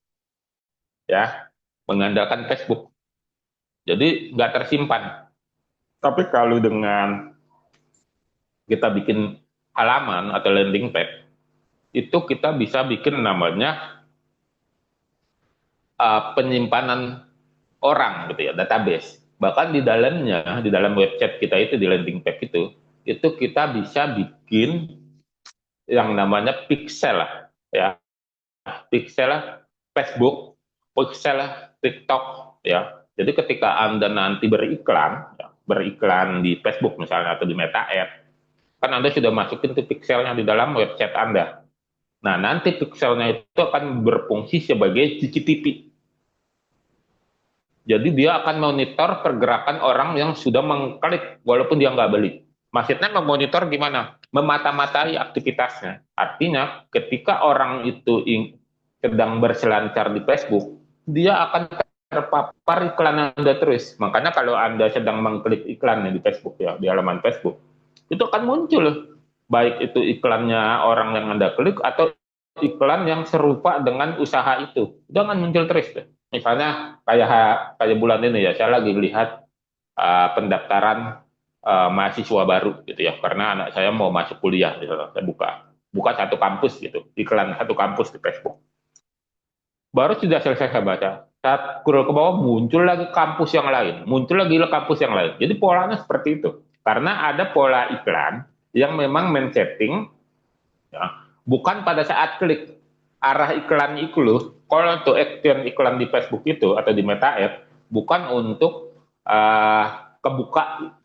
Speaker 1: ya, mengandalkan Facebook. Jadi nggak tersimpan. Tapi kalau dengan kita bikin halaman atau landing page, itu kita bisa bikin namanya penyimpanan orang gitu ya, database. Bahkan di dalamnya, di dalam website kita itu, di landing page itu kita bisa bikin yang namanya pixel, ya, pixel Facebook, pixel TikTok, ya. Jadi ketika Anda nanti beriklan, ya, beriklan di Facebook misalnya atau di Meta Ads, kan Anda sudah masukin tuh pixelnya di dalam website Anda. Nah, nanti pixelnya itu akan berfungsi sebagai CCTV. Jadi dia akan monitor pergerakan orang yang sudah mengklik walaupun dia nggak beli. Maksudnya memonitor gimana? Memata-matai aktivitasnya. Artinya ketika orang itu sedang berselancar di Facebook, dia akan terpapar iklan Anda terus. Makanya kalau Anda sedang mengklik iklan di Facebook, ya, di halaman Facebook, itu akan muncul, baik itu iklannya orang yang Anda klik atau iklan yang serupa dengan usaha itu akan muncul terus. Misalnya kayak bulan ini, ya, saya lagi lihat pendaftaran mahasiswa baru gitu ya, karena anak saya mau masuk kuliah gitu. Saya buka satu kampus gitu, iklan satu kampus di Facebook. Baru sudah selesai saya baca, saat scroll ke bawah muncul lagi kampus yang lain, Jadi polanya seperti itu. Karena ada pola iklan yang memang men-setting, ya, bukan pada saat klik. Arah iklan itu, kalau untuk action iklan di Facebook itu atau di Meta Ads, bukan untuk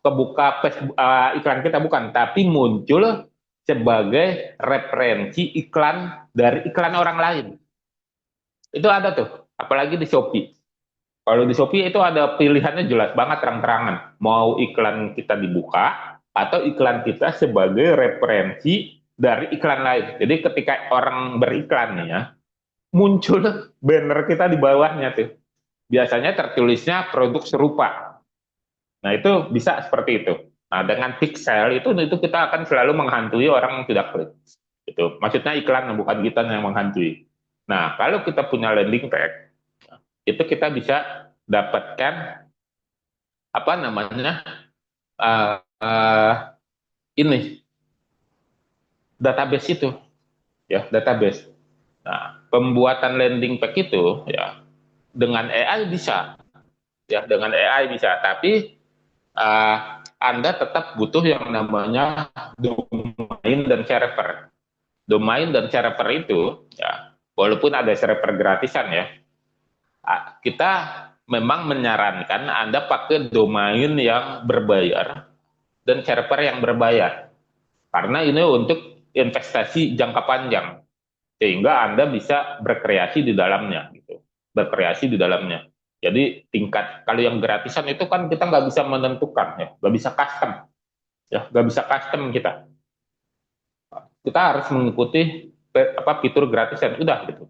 Speaker 1: kebuka Facebook, iklan kita, bukan, tapi muncul sebagai referensi iklan dari iklan orang lain. Itu ada tuh, apalagi di Shopee. Kalau di Shopee itu ada pilihannya jelas banget, terang-terangan. Mau iklan kita dibuka atau iklan kita sebagai referensi dari iklan lain. Jadi ketika orang beriklan, ya, muncul banner kita di bawahnya tuh. Biasanya tertulisnya produk serupa. Nah, itu bisa seperti itu. Nah, dengan pixel itu kita akan selalu menghantui orang yang tidak klik. Itu maksudnya iklan, bukan kita yang menghantui. Nah, kalau kita punya landing page, itu kita bisa dapatkan apa namanya ini database itu, ya, database. Nah, pembuatan landing page itu, ya, dengan AI bisa, ya, tapi Anda tetap butuh yang namanya domain dan server. Domain dan server itu, ya, walaupun ada server gratisan, ya, kita memang menyarankan Anda pakai domain yang berbayar dan server yang berbayar. Karena ini untuk investasi jangka panjang, sehingga Anda bisa berkreasi di dalamnya gitu. Berkreasi di dalamnya. Jadi tingkat, kalau yang gratisan itu kan kita nggak bisa menentukan ya, nggak bisa custom ya, nggak bisa custom kita harus mengikuti fitur gratisan udah gitu.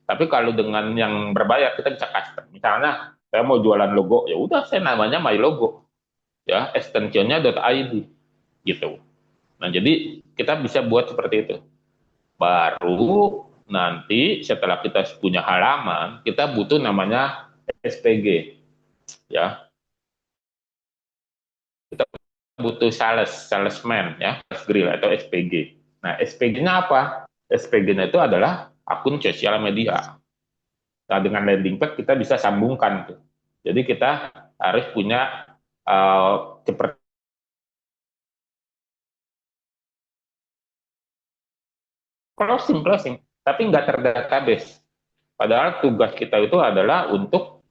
Speaker 1: Tapi kalau dengan yang berbayar kita bisa custom. Misalnya saya mau jualan logo, ya udah saya namanya My Logo ya, extensionnya .id gitu. Nah, jadi kita bisa buat seperti itu. Baru nanti setelah kita punya halaman, kita butuh namanya SPG ya. Kita butuh salesman ya, sales grill atau SPG. Nah, SPG-nya apa? SPG-nya itu adalah akun sosial media. Nah, dengan landing page kita bisa sambungkan tuh. Jadi kita harus punya seperti closing, tapi nggak terdatabase. Padahal tugas kita itu adalah untuk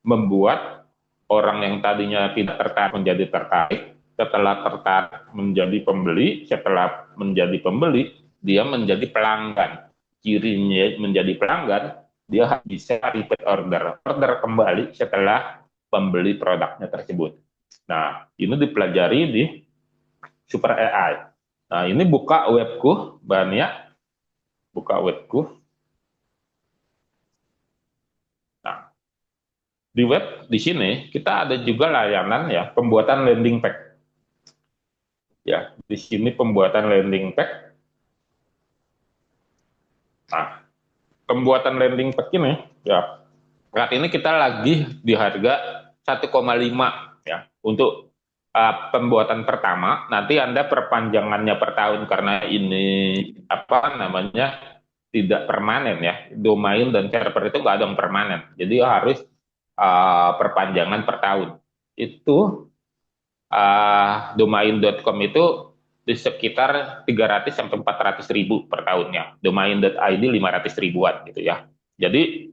Speaker 1: membuat orang yang tadinya tidak tertarik menjadi tertarik, setelah tertarik menjadi pembeli, setelah menjadi pembeli, dia menjadi pelanggan. Cirinya menjadi pelanggan, dia bisa repeat order kembali setelah pembeli produknya tersebut. Nah, ini dipelajari di Super AI. Nah, ini buka webku, Bania, buka webku. Nah, di web di sini kita ada juga layanan ya pembuatan landing page. Ya, di sini pembuatan landing page. Nah, pembuatan landing page ini ya saat ini kita lagi di harga 1,5 ya untuk pembuatan pertama. Nanti Anda perpanjangannya per tahun karena ini apa namanya tidak permanen ya. Domain dan server itu nggak ada yang permanen. Jadi harus perpanjangan per tahun. Itu domain.com itu di sekitar 300 sampai 400 ribu per tahunnya. Domain.id 500 ribuan gitu ya. Jadi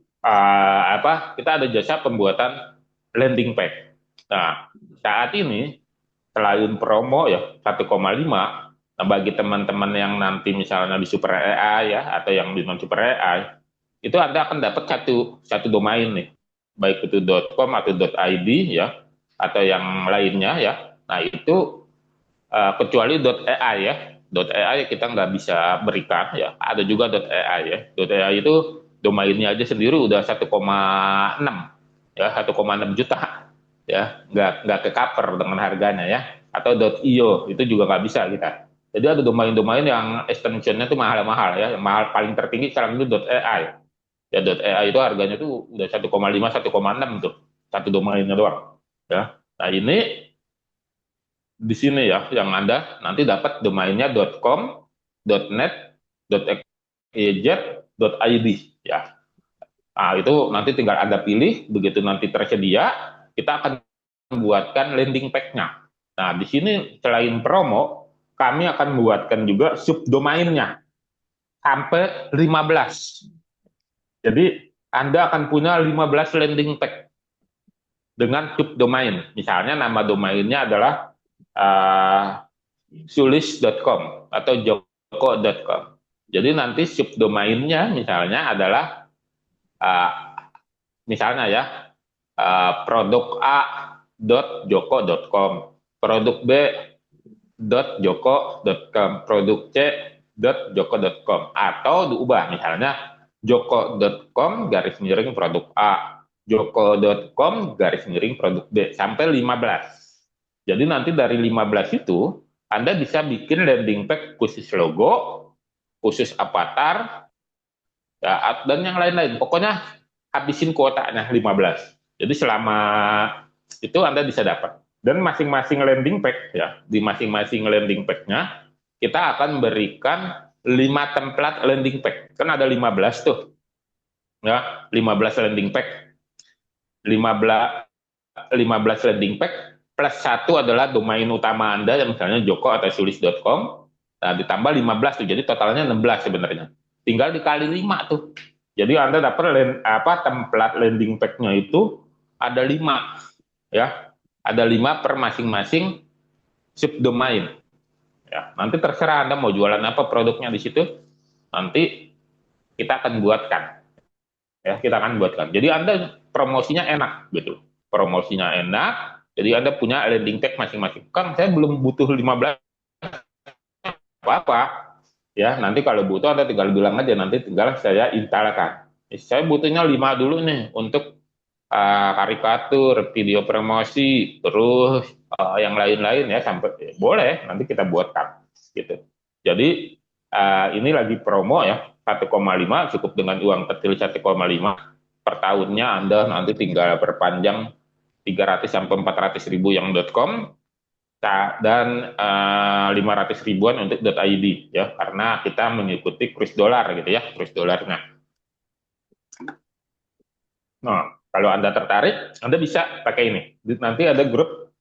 Speaker 1: kita ada jasa pembuatan landing page. Nah, saat ini selain promo ya 1,5, nah bagi teman-teman yang nanti misalnya di Super AI ya atau yang di non Super AI, itu Anda akan dapat satu domain nih, baik itu .com atau .id ya atau yang lainnya ya. Nah, itu kecuali .ai ya. .ai kita nggak bisa berikan ya. Ada juga .ai ya. .ai itu domainnya aja sendiri udah 1,6 ya, 1,6 juta ya, nggak ke cover dengan harganya ya. Atau .io itu juga nggak bisa kita. Jadi ada domain-domain yang extensionnya itu mahal-mahal ya. Yang mahal paling tertinggi sekarang itu .ai. Ya .ai itu harganya tuh udah 1,5 1,6 tuh satu domainnya doang ya. Nah, ini di sini ya yang Anda nanti dapat domainnya .com, .net, .xyz, .id ya. Nah, itu nanti tinggal Anda pilih, begitu nanti tersedia, kita akan membuatkan landing page-nya. Nah, di sini selain promo, kami akan membuatkan juga subdomainnya sampai 15. Jadi Anda akan punya 15 landing page dengan subdomain. Misalnya nama domainnya adalah sulis.com atau joko.com. Jadi nanti subdomainnya misalnya adalah misalnya ya produk A.joko.com, produk B.joko.com, produk C.joko.com, atau diubah misalnya joko.com garis miring produk A, joko.com garis miring produk B sampai 15. Jadi nanti dari 15 itu Anda bisa bikin landing page khusus logo, khusus avatar, ya, dan yang lain-lain. Pokoknya habisin kuotanya 15. Jadi selama itu Anda bisa dapat. Dan masing-masing landing page ya, di masing-masing landing page-nya kita akan berikan 5 template landing page. Kan ada 15 tuh. Ya, 15 landing page. 15 landing page plus 1 adalah domain utama Anda yang misalnya joko atau sulis.com. Nah, ditambah 15 tuh. Jadi totalnya 16 sebenarnya. Tinggal dikali 5 tuh. Jadi Anda dapat template landing page-nya itu ada 5 ya. Ada 5 per masing-masing subdomain. Ya, nanti terserah Anda mau jualan apa produknya di situ. Nanti kita akan buatkan. Ya, kita akan buatkan. Jadi Anda promosinya enak gitu. Promosinya enak. Jadi Anda punya landing page masing-masing. Kang, saya belum butuh 15 apa-apa. Ya, nanti kalau butuh Anda tinggal bilang aja, nanti tinggal saya instalkan. Saya butuhnya 5 dulu nih untuk karikatur, video promosi, terus yang lain-lain ya sampai boleh nanti kita buatkan gitu. Jadi ini lagi promo ya 1,5 cukup dengan uang kecil 1,5 per tahunnya Anda nanti tinggal perpanjang 300 sampai 400 ribu yang .com dan 500 ribuan untuk .id ya karena kita mengikuti kurs dolar gitu ya kurs dolarnya. Nah, kalau Anda tertarik, Anda bisa pakai ini. Nanti ada grup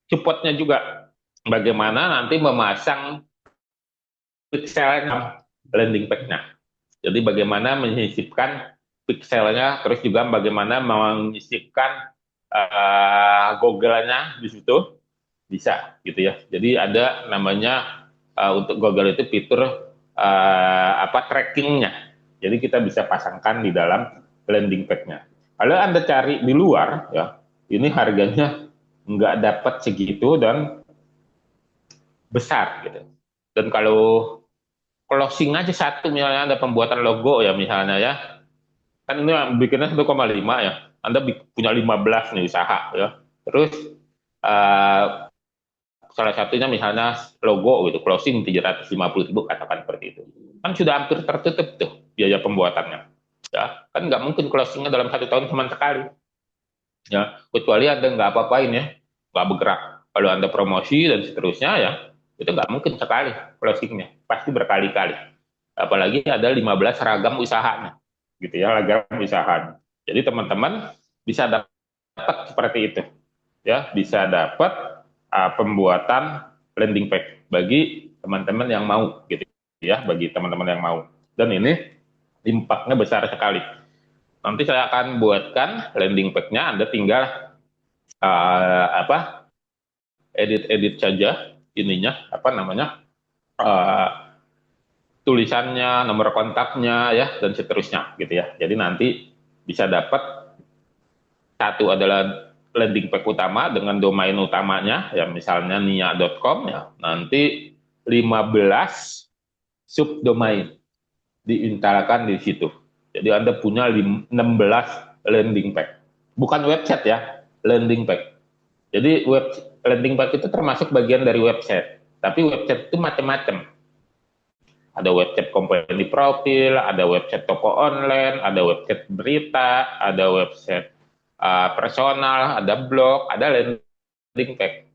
Speaker 1: supportnya juga. Bagaimana nanti memasang pixelnya landing page-nya. Jadi bagaimana menyisipkan pixelnya, terus juga bagaimana menyisipkan Google-nya di situ bisa gitu ya. Jadi ada namanya untuk Google itu fitur trackingnya. Jadi kita bisa pasangkan di dalam landing page-nya. Kalau Anda cari di luar, ya, ini harganya nggak dapat segitu dan besar gitu. Dan kalau closing aja satu, misalnya Anda pembuatan logo ya misalnya ya, kan ini bikinnya 1,5 ya, Anda punya 15 nih usaha ya. Terus salah satunya misalnya logo gitu, closing 750 ribu katakan seperti itu. Kan sudah hampir tertutup tuh biaya pembuatannya. Ya, kan nggak mungkin closingnya dalam 1 tahun cuma sekali. Ya, kecuali Anda nggak apa-apain ya, nggak bergerak. Kalau Anda promosi dan seterusnya ya, itu nggak mungkin sekali closingnya, pasti berkali-kali. Apalagi ada 15 ragam usahanya, gitu ya, ragam usaha. Jadi teman-teman bisa dapat seperti itu, ya, bisa dapat pembuatan landing page bagi teman-teman yang mau, gitu ya, bagi teman-teman yang mau. Dan ini impact-nya besar sekali. Nanti saya akan buatkan landing page-nya, Anda tinggal edit saja ininya, tulisannya, nomor kontaknya ya dan seterusnya gitu ya. Jadi nanti bisa dapat satu adalah landing page utama dengan domain utamanya ya misalnya nia.com ya. Nanti 15 subdomain diinstalkan di situ. Jadi Anda punya 16 landing page. Bukan website ya, landing page. Jadi landing page itu termasuk bagian dari website. Tapi website itu macam-macam. Ada website company profil, ada website toko online, ada website berita, ada website personal, ada blog, ada landing page.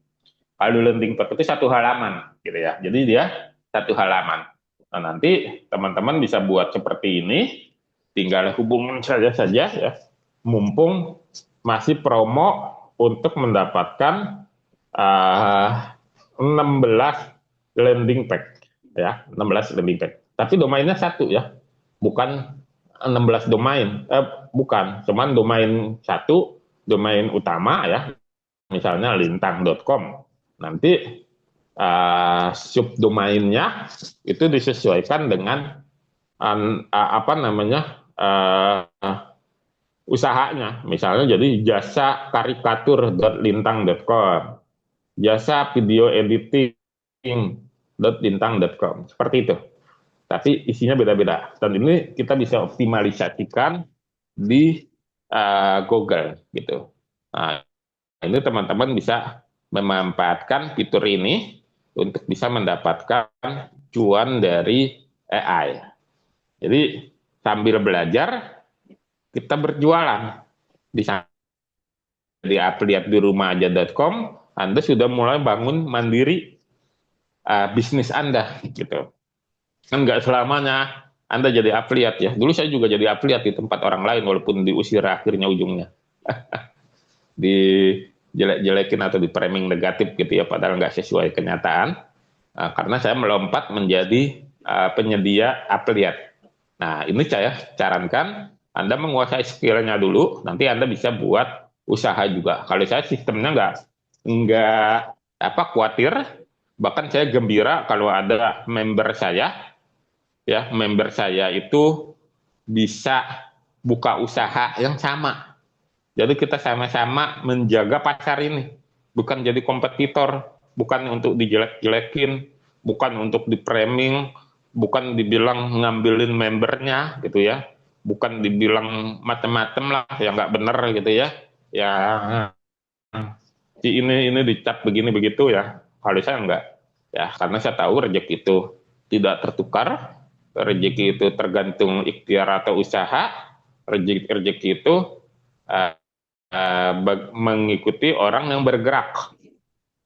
Speaker 1: Kalau landing page itu satu halaman, gitu ya. Jadi dia satu halaman. Nah, nanti teman-teman bisa buat seperti ini, tinggal hubungin saja ya. Mumpung masih promo untuk mendapatkan 16 landing page. Ya, 16 landing page. Tapi domainnya satu ya, bukan 16 domain, bukan, cuman domain satu, domain utama ya, misalnya lintang.com. Nanti subdomainnya itu disesuaikan dengan usahanya. Misalnya jadi jasa karikatur.lintang.com, jasa video editing.lintang.com, seperti itu. Tapi isinya beda-beda. Dan ini kita bisa optimalisasikan di Google gitu. Nah, ini teman-teman bisa memanfaatkan fitur ini untuk bisa mendapatkan cuan dari AI. Jadi sambil belajar kita berjualan. Bisa di affiliate di rumahaja.com, Anda sudah mulai bangun mandiri bisnis Anda gitu. Kan nggak selamanya Anda jadi affiliate ya. Dulu saya juga jadi affiliate di tempat orang lain walaupun diusir akhirnya ujungnya. Dijelek-jelekin atau di framing negatif gitu ya, padahal nggak sesuai kenyataan. Karena saya melompat menjadi penyedia affiliate. Nah, ini saya sarankan Anda menguasai skill-nya dulu, nanti Anda bisa buat usaha juga. Kalau saya sistemnya nggak khawatir Bahkan saya gembira kalau ada member saya, ya, member saya itu bisa buka usaha yang sama. Jadi kita sama-sama menjaga pasar ini, bukan jadi kompetitor, bukan untuk dijelek-jelekin, bukan untuk di-framing, bukan dibilang ngambilin membernya gitu ya, bukan dibilang macam-macam lah yang nggak bener gitu ya. Ya, si ini dicap begini begitu ya. Kalau saya enggak, ya karena saya tahu rezeki itu tidak tertukar, rezeki itu tergantung ikhtiar atau usaha, rezeki itu uh, mengikuti orang yang bergerak,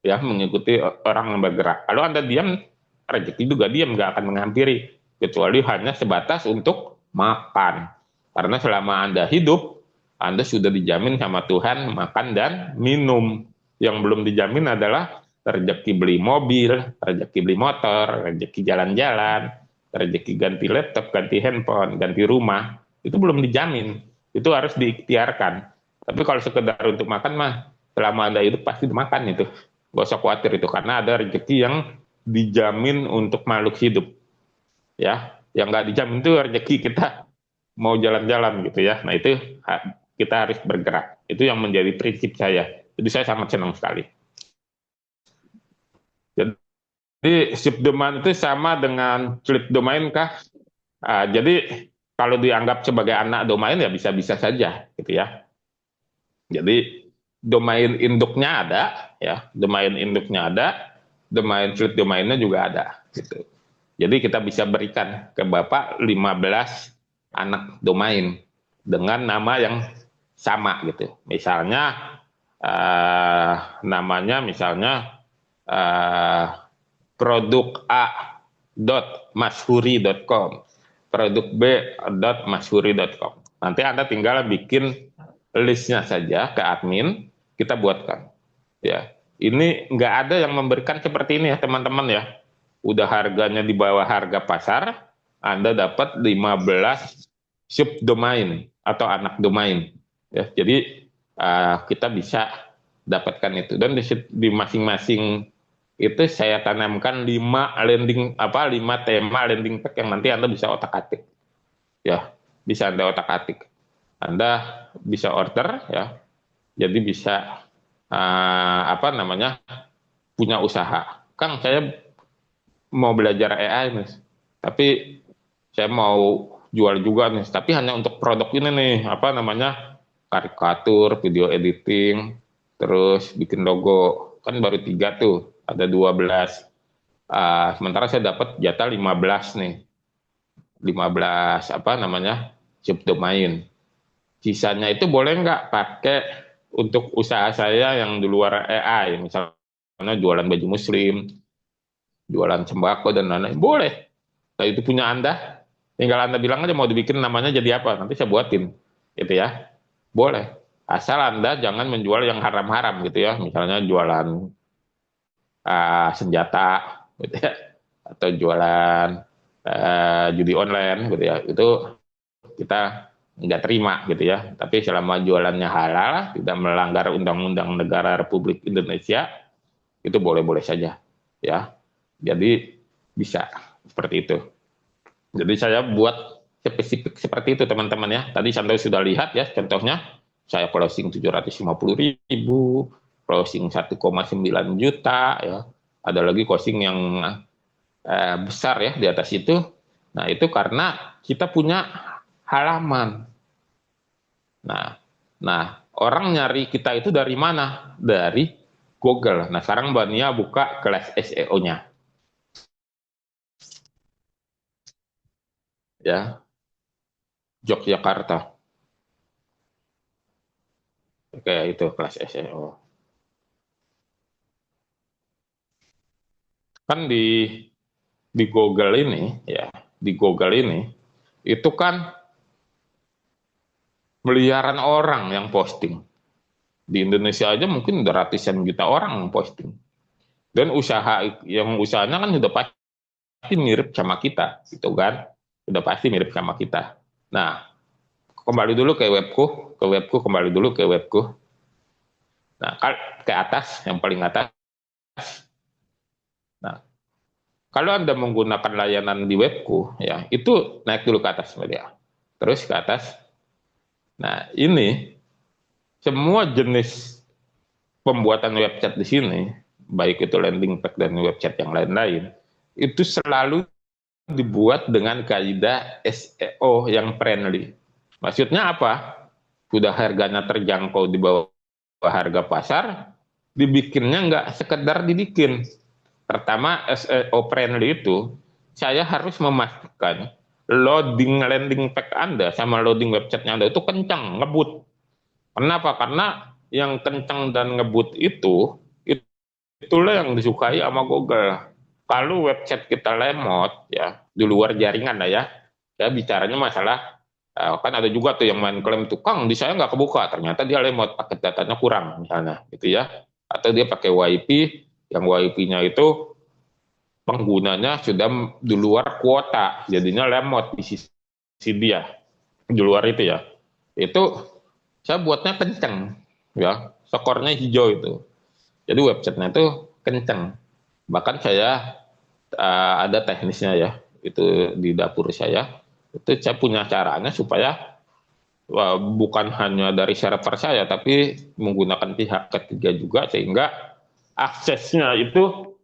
Speaker 1: ya, mengikuti orang yang bergerak. Kalau Anda diam, rezeki juga diam, nggak akan menghampiri, kecuali hanya sebatas untuk makan. Karena selama Anda hidup, Anda sudah dijamin sama Tuhan makan dan minum. Yang belum dijamin adalah rezeki beli mobil, rezeki beli motor, rezeki jalan-jalan, rezeki ganti laptop, ganti handphone, ganti rumah. Itu belum dijamin. Itu harus diikhtiarkan. Tapi kalau sekedar untuk makan mah, selama Anda hidup pasti dimakan itu. Gak usah khawatir itu, karena ada rezeki yang dijamin untuk makhluk hidup. Ya, yang nggak dijamin itu rezeki kita mau jalan-jalan gitu ya. Nah itu kita harus bergerak. Itu yang menjadi prinsip saya. Jadi saya sangat senang sekali. Jadi subdomain itu sama dengan slip domain kah? Jadi kalau dianggap sebagai anak domain ya bisa-bisa saja gitu ya. Jadi domain induknya ada, ya, domain induknya ada, domain slip domainnya juga ada, gitu. Jadi kita bisa berikan ke Bapak 15 anak domain dengan nama yang sama, gitu. Misalnya namanya misalnya produk a.mashuri.com, produk b.mashuri.com. Nanti Anda tinggal bikin listnya saja ke admin, kita buatkan. Ya, ini nggak ada yang memberikan seperti ini ya teman-teman ya. Udah harganya di bawah harga pasar, Anda dapat 15 subdomain atau anak domain. Ya, jadi kita bisa dapatkan itu. Dan di masing-masing itu saya tanamkan 5 tema landing page yang nanti Anda bisa otak-atik. Ya, bisa Anda otak-atik. Anda bisa order ya. Jadi bisa punya usaha. Kang, saya mau belajar AI nih. Tapi saya mau jual juga nih, tapi hanya untuk produk ini nih, karikatur, video editing, terus bikin logo. Kan baru 3 tuh, ada 12. Sementara saya dapat jatah 15 nih. 15 subdomain. Sisanya itu boleh nggak pakai untuk usaha saya yang di luar AI, misalnya jualan baju muslim, jualan sembako dan lain-lain, boleh. Nah, itu punya Anda, tinggal Anda bilang aja mau dibikin namanya jadi apa, nanti saya buatin, gitu ya. Boleh, asal Anda jangan menjual yang haram-haram gitu ya, misalnya jualan senjata, gitu ya, atau jualan judi online, gitu ya. Itu kita nggak terima gitu ya. Tapi selama jualannya halal, tidak melanggar undang-undang negara Republik Indonesia, itu boleh-boleh saja ya. Jadi bisa seperti itu. Jadi saya buat spesifik seperti itu teman-teman ya. Tadi Anda sudah lihat ya contohnya, saya closing 750.000, closing 1,9 juta ya. Ada lagi closing yang besar ya di atas itu. Nah, itu karena kita punya halaman. Nah, orang nyari kita itu dari mana? Dari Google. Nah, sekarang Mbak Nia buka kelas SEO-nya. Ya, Yogyakarta. Oke, itu kelas SEO. Kan di Google ini, ya, di Google ini, itu kan miliaran orang yang posting. Di Indonesia aja mungkin udah ratusan juta orang yang posting. Dan usahanya kan udah pasti mirip sama kita, gitu kan? Udah pasti mirip sama kita. Nah, kembali dulu ke webku, kembali dulu ke webku. Nah, ke atas, yang paling atas. Nah, Kalau Anda menggunakan layanan di webku, ya itu naik dulu ke atas media, terus ke atas. Nah, ini semua jenis pembuatan website di sini, baik itu landing page dan website yang lain-lain, itu selalu dibuat dengan kaidah SEO yang friendly. Maksudnya apa? Sudah harganya terjangkau di bawah harga pasar, dibikinnya nggak sekedar dibikin. Pertama, SEO friendly itu, saya harus memastikan loading landing page Anda sama loading website Anda itu kencang, ngebut. Kenapa? Karena yang kencang dan ngebut itulah yang disukai sama Google. Kalau website kita lemot, ya, di luar jaringan lah ya, ya bicaranya masalah, kan ada juga tuh yang main klaim tukang, di saya nggak kebuka, ternyata dia lemot, paket datanya kurang, misalnya, gitu ya. Atau dia pakai WiFi, yang WiFi-nya itu penggunanya sudah di luar kuota, jadinya lemot di sisi dia, di luar itu ya. Itu saya buatnya kenceng, ya, skornya hijau itu. Jadi websitenya itu kenceng. Bahkan saya ada teknisnya ya, itu di dapur saya. Itu saya punya caranya supaya bukan hanya dari server saya, tapi menggunakan pihak ketiga juga, sehingga aksesnya itu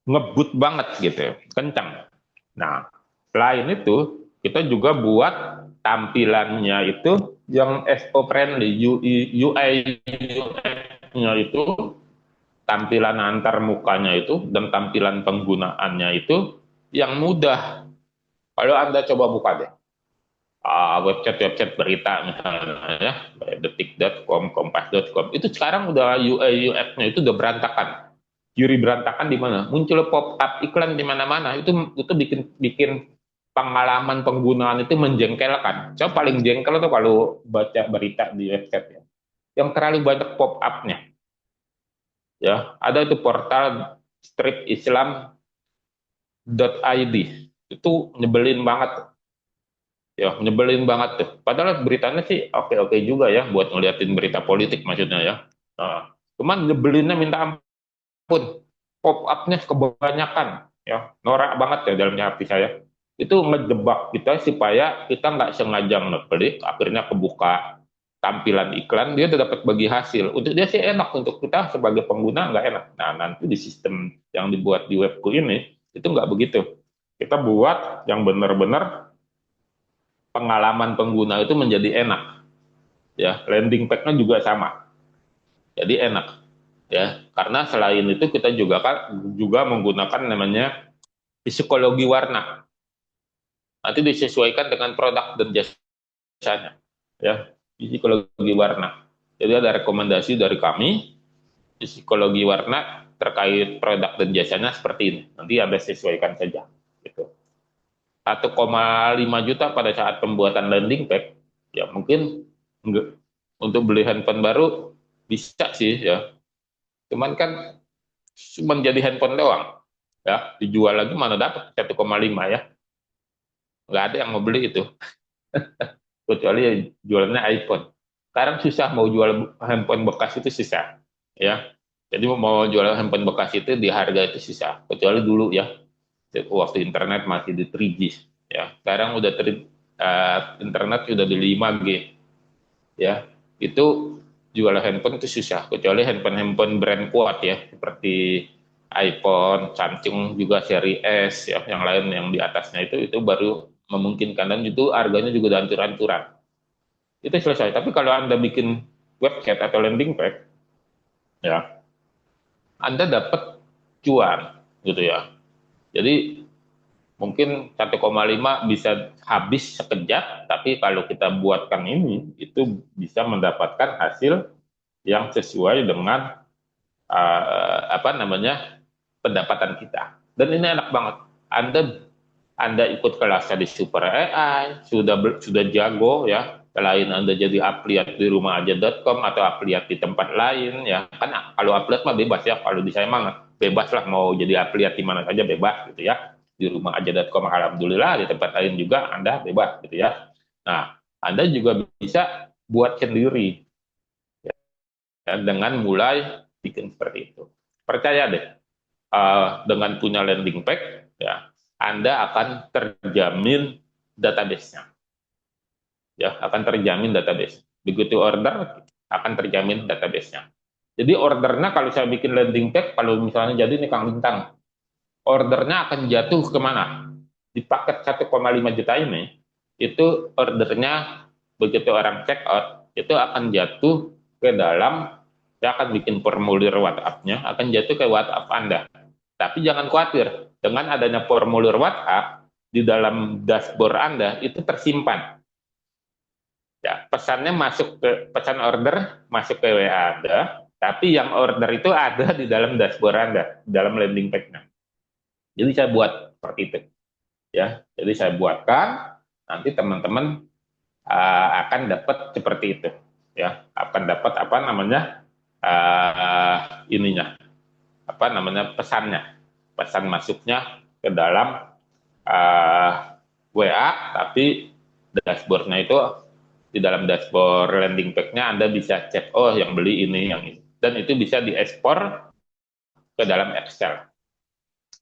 Speaker 1: ngebut banget gitu, kencang. Nah, selain itu, kita juga buat tampilannya itu yang SEO friendly, UI UX-nya itu, tampilan antar mukanya itu dan tampilan penggunaannya itu yang mudah. Kalau Anda coba buka deh, website-website berita misalnya ya, detik.com, kompas.com, itu sekarang udah UI UX-nya itu udah berantakan. Juri berantakan di mana? Muncul pop-up iklan di mana-mana. Itu bikin bikin pengalaman penggunaan itu menjengkelkan. Saya paling jengkel tuh kalau baca berita di website ya, yang terlalu banyak pop-up-nya. Ya, ada itu portal stripislam.id. Itu nyebelin banget. Ya, nyebelin banget tuh. Padahal beritanya sih oke-oke juga ya buat ngeliatin berita politik maksudnya ya. Nah, cuman nyebelinnya minta ampun. Pop-up-nya kebanyakan ya. Norak banget ya dalam hati saya. Itu ngejebak kita supaya kita nggak sengaja ngeklik, akhirnya kebuka tampilan iklan, dia udah dapat bagi hasil. Untuk dia sih enak, untuk kita sebagai pengguna nggak enak. Nah, nanti di sistem yang dibuat di webku ini, itu nggak begitu. Kita buat yang benar-benar pengalaman pengguna itu menjadi enak. Ya, landing page-nya juga sama. Jadi enak. Ya, karena selain itu kita juga menggunakan namanya psikologi warna. Nanti disesuaikan dengan produk dan jasanya. Ya, psikologi warna. Jadi ada rekomendasi dari kami, psikologi warna terkait produk dan jasanya seperti ini. Nanti Anda sesuaikan saja. Gitu. 1,5 juta pada saat pembuatan landing page, ya mungkin enggak, untuk beli handphone baru bisa sih ya. Cuman kan cuma jadi handphone doang. Ya, dijual lagi mana dapat 1,5 ya. Nggak ada yang mau beli itu. Kecuali jualannya iPhone. Sekarang susah mau jual handphone bekas itu susah. Ya. Jadi mau jual handphone bekas itu di harga itu susah. Kecuali dulu ya. Waktu internet masih di 3G ya. Sekarang udah internet sudah di 5G ya. Itu jual handphone itu susah, kecuali handphone brand kuat ya, seperti iPhone, Samsung juga seri S ya, yang lain yang di atasnya itu baru memungkinkan, dan itu harganya juga hancur-hancuran. Itu selesai. Tapi kalau Anda bikin website atau landing page ya, Anda dapat cuan gitu ya. Jadi mungkin 1,5 bisa habis sekejap, tapi kalau kita buatkan ini, itu bisa mendapatkan hasil yang sesuai dengan pendapatan kita. Dan ini enak banget. Anda ikut kelasnya di Super AI, sudah jago ya. Selain Anda jadi afiliat di rumahaja.com atau afiliat di tempat lain ya. Kan kalau afiliat mah bebas ya. Kalau di saya mah bebas lah, mau jadi afiliat di mana saja bebas gitu ya. Di rumahaja.com alhamdulillah, di tempat lain juga Anda bebas gitu ya. Nah, Anda juga bisa buat sendiri ya, dengan mulai bikin seperti itu. Percaya deh, dengan punya landing page ya, Anda akan terjamin database-nya. Ya, akan terjamin database. Begitu order, akan terjamin database-nya. Jadi ordernya kalau saya bikin landing page, kalau misalnya jadi nih Kang Bintang, ordernya akan jatuh kemana? Di paket 1,5 juta ini, itu ordernya begitu orang check out, itu akan jatuh ke dalam, saya akan bikin formulir WhatsApp-nya, akan jatuh ke WhatsApp Anda. Tapi jangan khawatir, dengan adanya formulir WhatsApp, di dalam dashboard Anda, itu tersimpan. Ya, pesannya masuk ke pesan order masuk ke WA Anda, tapi yang order itu ada di dalam dashboard Anda, di dalam landing page-nya. Jadi saya buat seperti itu, ya. Jadi saya buatkan, nanti teman-teman akan dapat seperti itu, ya. Akan dapat apa namanya ininya, apa namanya pesan masuknya ke dalam WA, tapi dashboardnya itu di dalam dashboard landing page-nya Anda bisa cek, oh yang beli ini, yang ini. Dan itu bisa diekspor ke dalam Excel.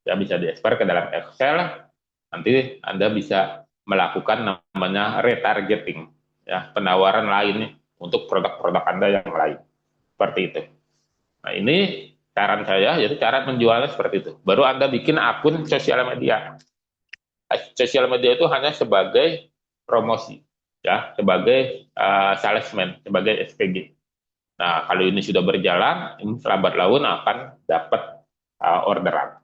Speaker 1: Ya, bisa diekspor ke dalam Excel, nanti Anda bisa melakukan namanya retargeting, ya, penawaran lain untuk produk-produk Anda yang lain. Seperti itu. Nah, ini saran saya, jadi cara menjualnya seperti itu. Baru Anda bikin akun sosial media. Sosial media itu hanya sebagai promosi, ya, sebagai salesman, sebagai SPG. Nah, kalau ini sudah berjalan, ini lambat laun akan dapat orderan.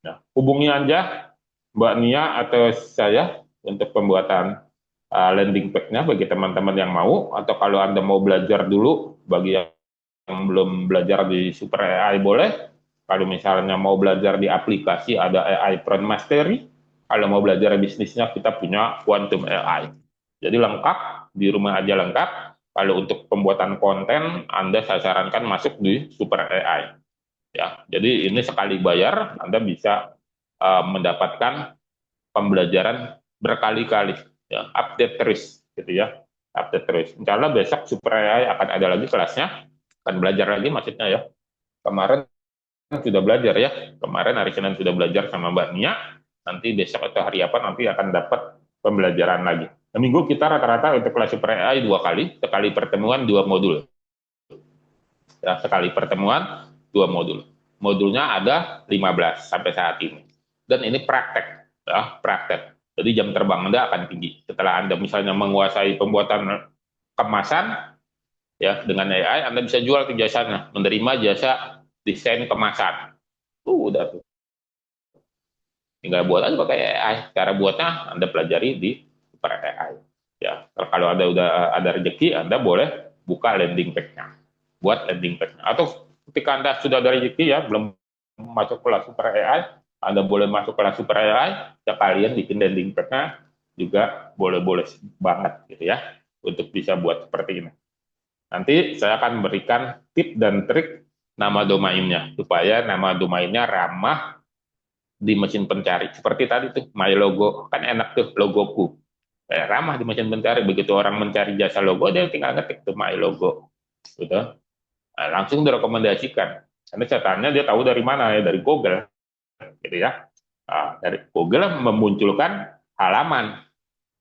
Speaker 1: Nah, hubungi aja Mbak Nia atau saya untuk pembuatan landing page-nya bagi teman-teman yang mau, atau kalau Anda mau belajar dulu, bagi yang belum belajar di Super AI boleh. Kalau misalnya mau belajar di aplikasi, ada AI Prompt Mastery. Kalau mau belajar bisnisnya, kita punya Quantum AI. Jadi lengkap, di rumah aja lengkap. Kalau untuk pembuatan konten, Anda saya sarankan masuk di Super AI. Ya, jadi ini sekali bayar, Anda bisa mendapatkan pembelajaran berkali-kali. Ya, update terus, gitu ya. Update terus. Insya Allah besok Super AI akan ada lagi kelasnya, akan belajar lagi maksudnya ya. Kemarin sudah belajar ya, kemarin hari Senin sudah belajar sama Mbak Nia, nanti besok atau hari apa nanti akan dapat pembelajaran lagi. Nah, minggu kita rata-rata untuk kelas Super AI 2 kali, sekali pertemuan 2 modul. Ya, sekali pertemuan 2 modul. Modulnya ada 15 sampai saat ini. Dan ini praktek, ya, praktek. Jadi jam terbang Anda akan tinggi. Setelah Anda misalnya menguasai pembuatan kemasan, ya, dengan AI Anda bisa jual ke jasanya, menerima jasa desain kemasan. Udah tuh. Tinggal buat aja pakai AI. Cara buatnya Anda pelajari di Super AI. Ya, kalau Anda udah ada rezeki, Anda boleh buka landing page-nya. Buat landing page-nya. Atau ketika Anda sudah ada rezeki ya, belum masuk kelas Super AI, Anda boleh masuk kelas Super AI, sekalian bikin landing page-nya juga boleh-boleh banget gitu ya, untuk bisa buat seperti ini. Nanti saya akan berikan tip dan trik nama domainnya, supaya nama domainnya ramah di mesin pencari. Seperti tadi tuh, My Logo, kan enak tuh, logoku. Ramah di mesin pencari, begitu orang mencari jasa logo, dia tinggal ngetik tuh My Logo. Gitu. Nah, langsung direkomendasikan. Karena saya tanya, dia tahu dari mana ya, dari Google. Gitu ya. Nah, dari Google memunculkan halaman.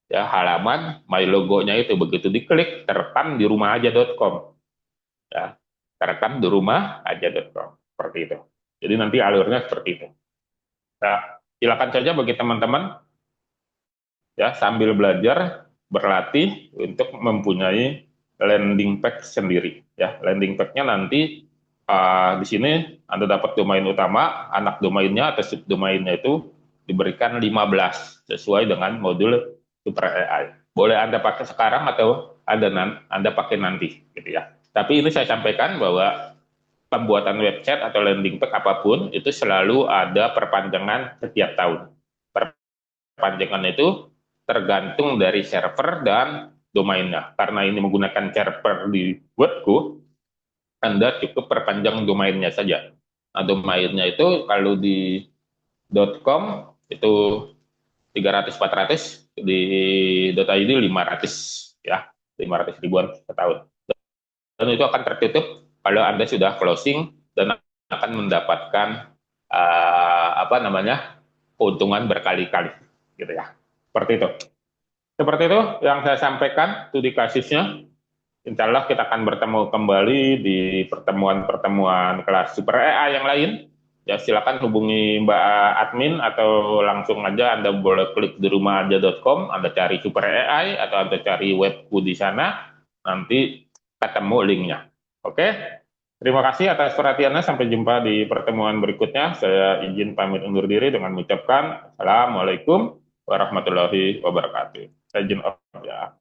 Speaker 1: Ya, halaman My Logo-nya itu, begitu diklik, terekam di rumahaja.com. Ya, terekam di rumahaja.com, seperti itu. Jadi nanti alurnya seperti itu. Nah, silakan saja bagi teman-teman ya, sambil belajar, berlatih untuk mempunyai landing page sendiri. Ya, landing page-nya nanti di sini Anda dapat domain utama, anak domainnya atau subdomainnya itu diberikan 15 sesuai dengan modul Super AI. Boleh Anda pakai sekarang atau Anda pakai nanti, gitu ya. Tapi ini saya sampaikan bahwa pembuatan website atau landing page apapun itu selalu ada perpanjangan setiap tahun. Perpanjangan itu tergantung dari server dan domainnya. Karena ini menggunakan server di webku, Anda cukup perpanjang domainnya saja. Nah, domainnya itu kalau di .com itu 300-400, di .id 500 ya, 500 ribuan setahun. Dan itu akan tertutup kalau Anda sudah closing dan akan mendapatkan apa namanya keuntungan berkali-kali, gitu ya. Seperti itu yang saya sampaikan studi kasusnya. Insya Allah kita akan bertemu kembali di pertemuan-pertemuan kelas Super AI yang lain. Ya, silakan hubungi Mbak admin atau langsung aja Anda boleh klik di rumahaja.com, Anda cari Super AI atau Anda cari webku di sana, nanti ketemu linknya. Oke, terima kasih atas perhatiannya. Sampai jumpa di pertemuan berikutnya. Saya izin pamit undur diri dengan mengucapkan Assalamualaikum warahmatullahi wabarakatuh. Saya izin off ya.